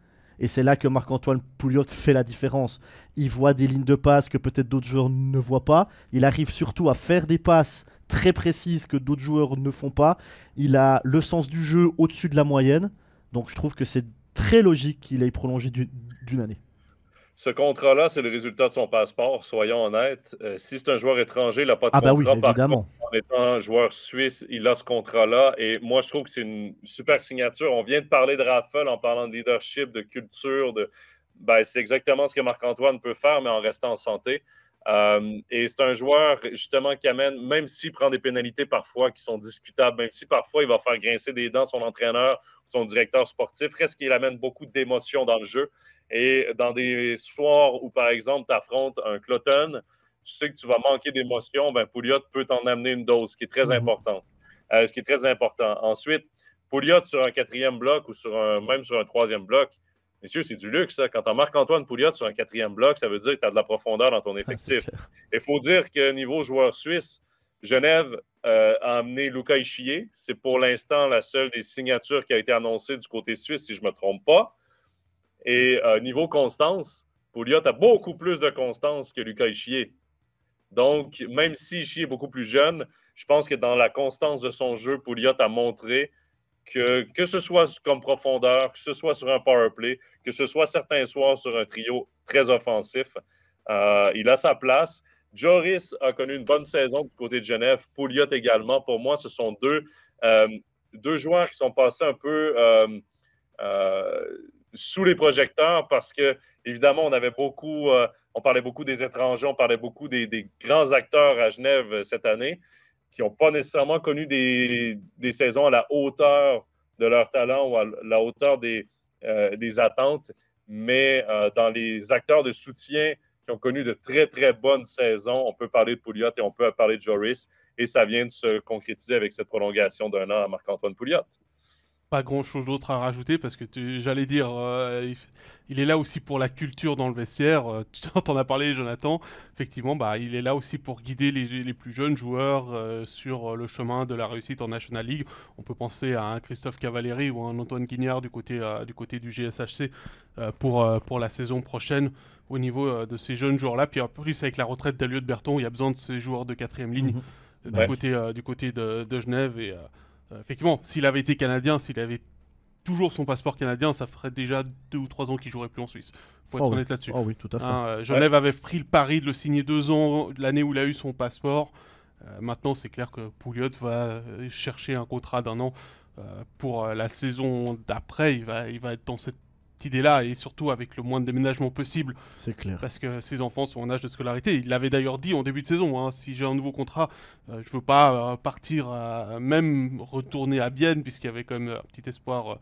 Et c'est là que Marc-Antoine Pouliot fait la différence. Il voit des lignes de passe que peut-être d'autres joueurs ne voient pas. Il arrive surtout à faire des passes très précises que d'autres joueurs ne font pas. Il a le sens du jeu au-dessus de la moyenne. Donc je trouve que c'est très logique qu'il ait prolongé d'une année. Ce contrat-là, c'est le résultat de son passeport, soyons honnêtes. Si c'est un joueur étranger, il n'a pas de contrat. Oui, évidemment. Par contre, en étant un joueur suisse, il a ce contrat-là. Et moi, je trouve que c'est une super signature. On vient de parler de Raffel en parlant de leadership, de culture. C'est exactement ce que Marc-Antoine peut faire, mais en restant en santé. Et c'est un joueur, justement, qui amène, même s'il prend des pénalités parfois qui sont discutables, même si parfois il va faire grincer des dents son entraîneur, son directeur sportif, reste qu'il amène beaucoup d'émotions dans le jeu. Et dans des soirs où, par exemple, tu affrontes un Cloton, tu sais que tu vas manquer d'émotions, ben Pouliot peut t'en amener une dose, ce qui est très important. Ce qui est très important. Ensuite, Pouliot sur un 4e bloc ou même sur un 3e bloc, messieurs, c'est du luxe. Ça. Quand tu as Marc-Antoine Pouliot sur un 4e bloc, ça veut dire que tu as de la profondeur dans ton effectif. Il faut dire que niveau joueur suisse, Genève a amené Luca Ischier. C'est pour l'instant la seule des signatures qui a été annoncée du côté suisse, si je ne me trompe pas. Et niveau constance, Pouliot a beaucoup plus de constance que Luca Ischier. Donc, même si Ischier est beaucoup plus jeune, je pense que dans la constance de son jeu, Pouliot a montré que ce soit comme profondeur, que ce soit sur un power play, que ce soit certains soirs sur un trio très offensif, il a sa place. Joris a connu une bonne saison du côté de Genève, Pouliot également. Pour moi, ce sont deux joueurs qui sont passés un peu sous les projecteurs parce que, évidemment, on parlait beaucoup des étrangers, on parlait beaucoup des grands acteurs à Genève cette année qui n'ont pas nécessairement connu des saisons à la hauteur de leur talent ou à la hauteur des attentes, mais dans les acteurs de soutien qui ont connu de très, très bonnes saisons, on peut parler de Pouliot et on peut parler de Joris, et ça vient de se concrétiser avec cette prolongation d'1 an à Marc-Antoine Pouliot. Pas grand-chose d'autre à rajouter parce que j'allais dire, il est là aussi pour la culture dans le vestiaire. Tu en as parlé, Jonathan. Effectivement, il est là aussi pour guider les plus jeunes joueurs sur le chemin de la réussite en National League. On peut penser à un Christophe Cavalieri ou un Antoine Guignard du côté du GSHC pour la saison prochaine au niveau de ces jeunes joueurs-là. Puis en plus, avec la retraite d'Eliott Berton, il y a besoin de ces joueurs de 4e ligne du côté de Genève. Et effectivement, s'il avait été canadien, s'il avait toujours son passeport canadien, ça ferait déjà 2 ou 3 ans qu'il jouerait plus en Suisse. Faut être honnête là-dessus. Oh oui, tout à fait. Genève avait pris le pari de le signer 2 ans l'année où il a eu son passeport. Maintenant, c'est clair que Pouliot va chercher un contrat d'1 an pour la saison d'après. Il va être dans cette idée-là et surtout avec le moins de déménagement possible. C'est clair. Parce que ses enfants sont en âge de scolarité. Il l'avait d'ailleurs dit en début de saison, si j'ai un nouveau contrat, je veux pas partir, même retourner à Bienne, puisqu'il y avait quand même un petit espoir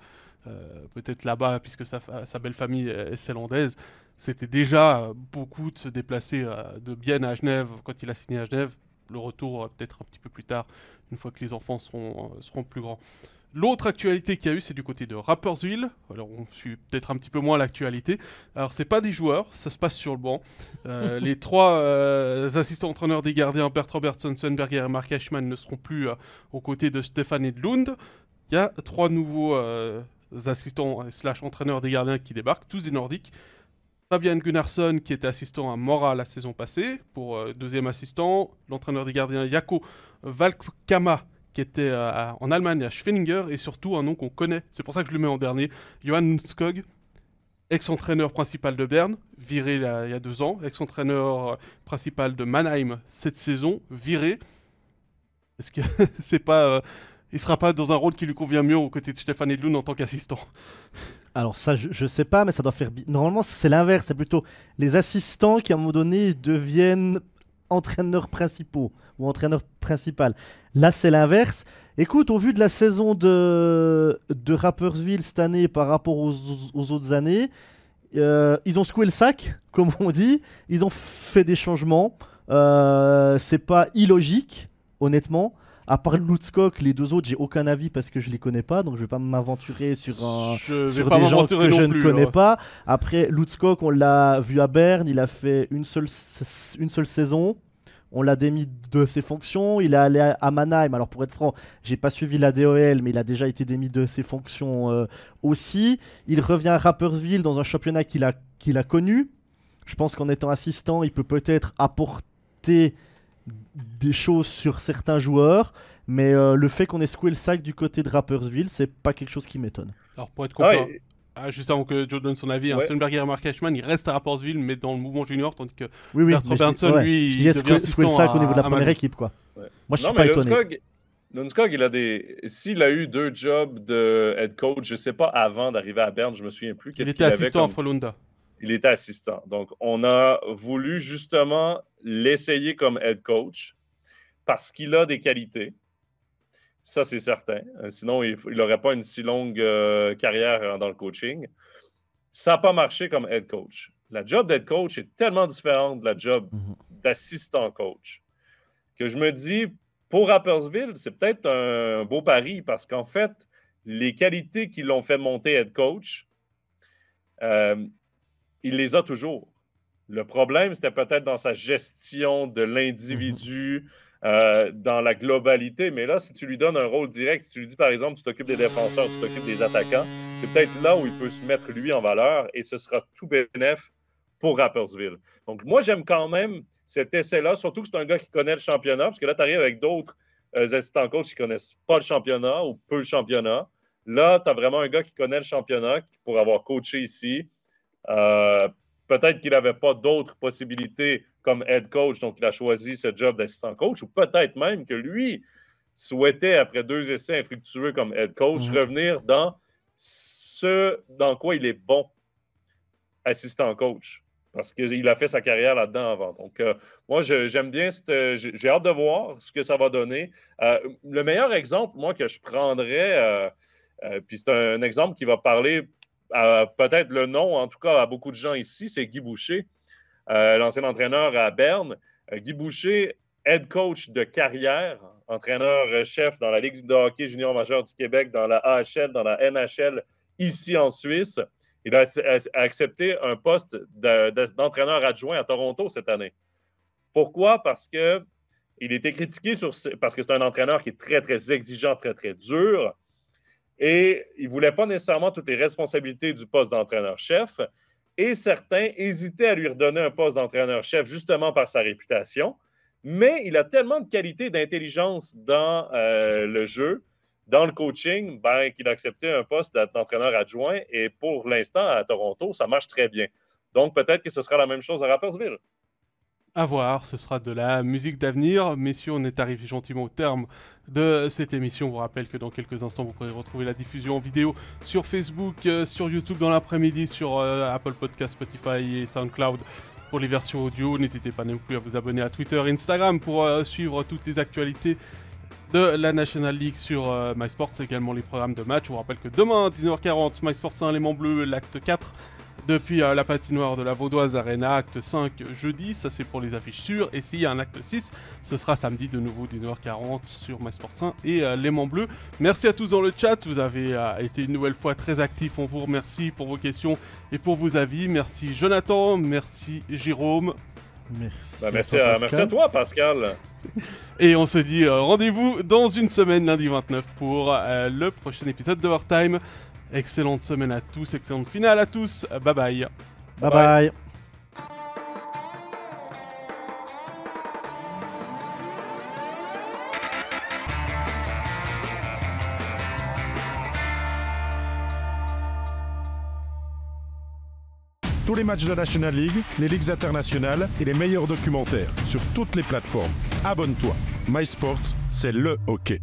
peut-être là-bas, puisque sa belle famille est zélandaise. C'était déjà beaucoup de se déplacer de Bienne à Genève quand il a signé à Genève. Le retour peut-être un petit peu plus tard, une fois que les enfants seront plus grands. L'autre actualité qu'il y a eu, c'est du côté de Rapperswil. Alors, on suit peut-être un petit peu moins l'actualité. Alors, c'est pas des joueurs, ça se passe sur le banc. Les 3 assistants entraîneurs des gardiens, Bert Robertson, Svenberger et Mark Eichmann, ne seront plus aux côtés de Stéphane Edlund. Il y a 3 nouveaux assistants / entraîneurs des gardiens qui débarquent, tous des Nordiques. Fabian Gunnarsson, qui était assistant à Mora la saison passée, pour 2e assistant. L'entraîneur des gardiens, Jaakko Valkama, qui était en Allemagne à Schwenninger, et surtout un nom qu'on connaît, c'est pour ça que je le mets en dernier, Johan Nunskog, ex-entraîneur principal de Berne, viré il y a 2 ans, ex-entraîneur principal de Mannheim cette saison, viré. Est-ce que c'est pas... il sera pas dans un rôle qui lui convient mieux aux côtés de Stéphane Edlund en tant qu'assistant? Alors ça, je sais pas, mais ça doit faire... Normalement, c'est l'inverse, c'est plutôt les assistants qui, à un moment donné, deviennent entraîneurs principaux ou entraîneur principal. Là, c'est l'inverse. Écoute, au vu de la saison de Rapperswil cette année par rapport aux autres années, ils ont secoué le sac, comme on dit. Ils ont fait des changements. C'est pas illogique, honnêtement. À part Lutskog, les 2 autres, j'ai aucun avis parce que je les connais pas, donc je vais pas m'aventurer sur des gens que je ne connais pas. Après, Lutskog, on l'a vu à Berne, il a fait une seule saison. On l'a démis de ses fonctions. Il est allé à Mannheim. Alors pour être franc, j'ai pas suivi la DOL, mais il a déjà été démis de ses fonctions aussi. Il revient à Rapperswil dans un championnat qu'il a connu. Je pense qu'en étant assistant, il peut peut-être apporter des choses sur certains joueurs, mais le fait qu'on ait secoué le sac du côté de Rapperswil, c'est pas quelque chose qui m'étonne. Alors pour être complet, juste avant que Joe donne son avis, Svenberger et Mark Eichmann, il reste à Rapperswil, mais dans le mouvement junior, tandis que Bert Robertson, lui, il devient assistant le sac au niveau de la première équipe, quoi. Ouais. Moi, je suis pas étonné. Lundskog, s'il a eu 2 jobs de head coach, je sais pas, avant d'arriver à Berne, je me souviens plus. Il était assistant à Frölunda. Il était assistant. Donc, on a voulu justement l'essayer comme head coach parce qu'il a des qualités. Ça, c'est certain. Sinon, il n'aurait pas une si longue carrière dans le coaching. Ça n'a pas marché comme head coach. La job d'head coach est tellement différente de la job d'assistant coach que je me dis, pour Rapperswil, c'est peut-être un beau pari parce qu'en fait, les qualités qui l'ont fait monter head coach, il les a toujours. Le problème, c'était peut-être dans sa gestion de l'individu, dans la globalité. Mais là, si tu lui donnes un rôle direct, si tu lui dis, par exemple, tu t'occupes des défenseurs, tu t'occupes des attaquants, c'est peut-être là où il peut se mettre, lui, en valeur et ce sera tout bénef pour Rapperswil. Donc, moi, j'aime quand même cet essai-là, surtout que c'est un gars qui connaît le championnat, parce que là, tu arrives avec d'autres assistants coach qui ne connaissent pas le championnat ou peu le championnat. Là, tu as vraiment un gars qui connaît le championnat, qui pourrait avoir coaché ici. Peut-être qu'il n'avait pas d'autres possibilités comme head coach, donc il a choisi ce job d'assistant coach, ou peut-être même que lui souhaitait, après 2 essais infructueux comme head coach, revenir dans ce dans quoi il est bon, assistant coach, parce qu'il a fait sa carrière là-dedans avant. Donc, moi, j'aime bien, j'ai hâte de voir ce que ça va donner. Le meilleur exemple, moi, que je prendrais, puis c'est un exemple qui va parler peut-être le nom, en tout cas, à beaucoup de gens ici, c'est Guy Boucher, l'ancien entraîneur à Berne. Guy Boucher, head coach de carrière, entraîneur-chef dans la Ligue de hockey junior majeur du Québec, dans la AHL, dans la NHL, ici en Suisse. Il a accepté un poste d'entraîneur adjoint à Toronto cette année. Pourquoi? Parce qu'il était critiqué parce que c'est un entraîneur qui est très, très exigeant, très, très dur. Et il ne voulait pas nécessairement toutes les responsabilités du poste d'entraîneur-chef. Et certains hésitaient à lui redonner un poste d'entraîneur-chef justement par sa réputation. Mais il a tellement de qualité et d'intelligence dans le jeu, dans le coaching, qu'il a accepté un poste d'entraîneur adjoint. Et pour l'instant, à Toronto, ça marche très bien. Donc, peut-être que ce sera la même chose à Rapperswil. À voir, ce sera de la musique d'avenir. Messieurs, on est arrivé gentiment au terme de cette émission. Je vous rappelle que dans quelques instants, vous pourrez retrouver la diffusion en vidéo sur Facebook, sur YouTube dans l'après-midi, sur Apple Podcasts, Spotify et SoundCloud pour les versions audio. N'hésitez pas non plus à vous abonner à Twitter et Instagram pour suivre toutes les actualités de la National League sur MySports, également les programmes de match. Je vous rappelle que demain, 19h40, MySports 1, Léman Bleu, l'acte 4. Depuis la patinoire de la Vaudoise Arena, acte 5 jeudi, ça c'est pour les affiches sûres. Et s'il y a un acte 6, ce sera samedi de nouveau 19h40 sur MySports 1 et Léman Bleu. Merci à tous dans le chat, vous avez été une nouvelle fois très actifs, on vous remercie pour vos questions et pour vos avis. Merci Jonathan, merci Jérôme. Merci à toi Pascal. Et on se dit rendez-vous dans une semaine, lundi 29, pour le prochain épisode d'Overtime. Excellente semaine à tous, excellente finale à tous. Bye bye. Bye bye. Tous les matchs de la National League, les ligues internationales et les meilleurs documentaires sur toutes les plateformes. Abonne-toi. MySports, c'est le hockey.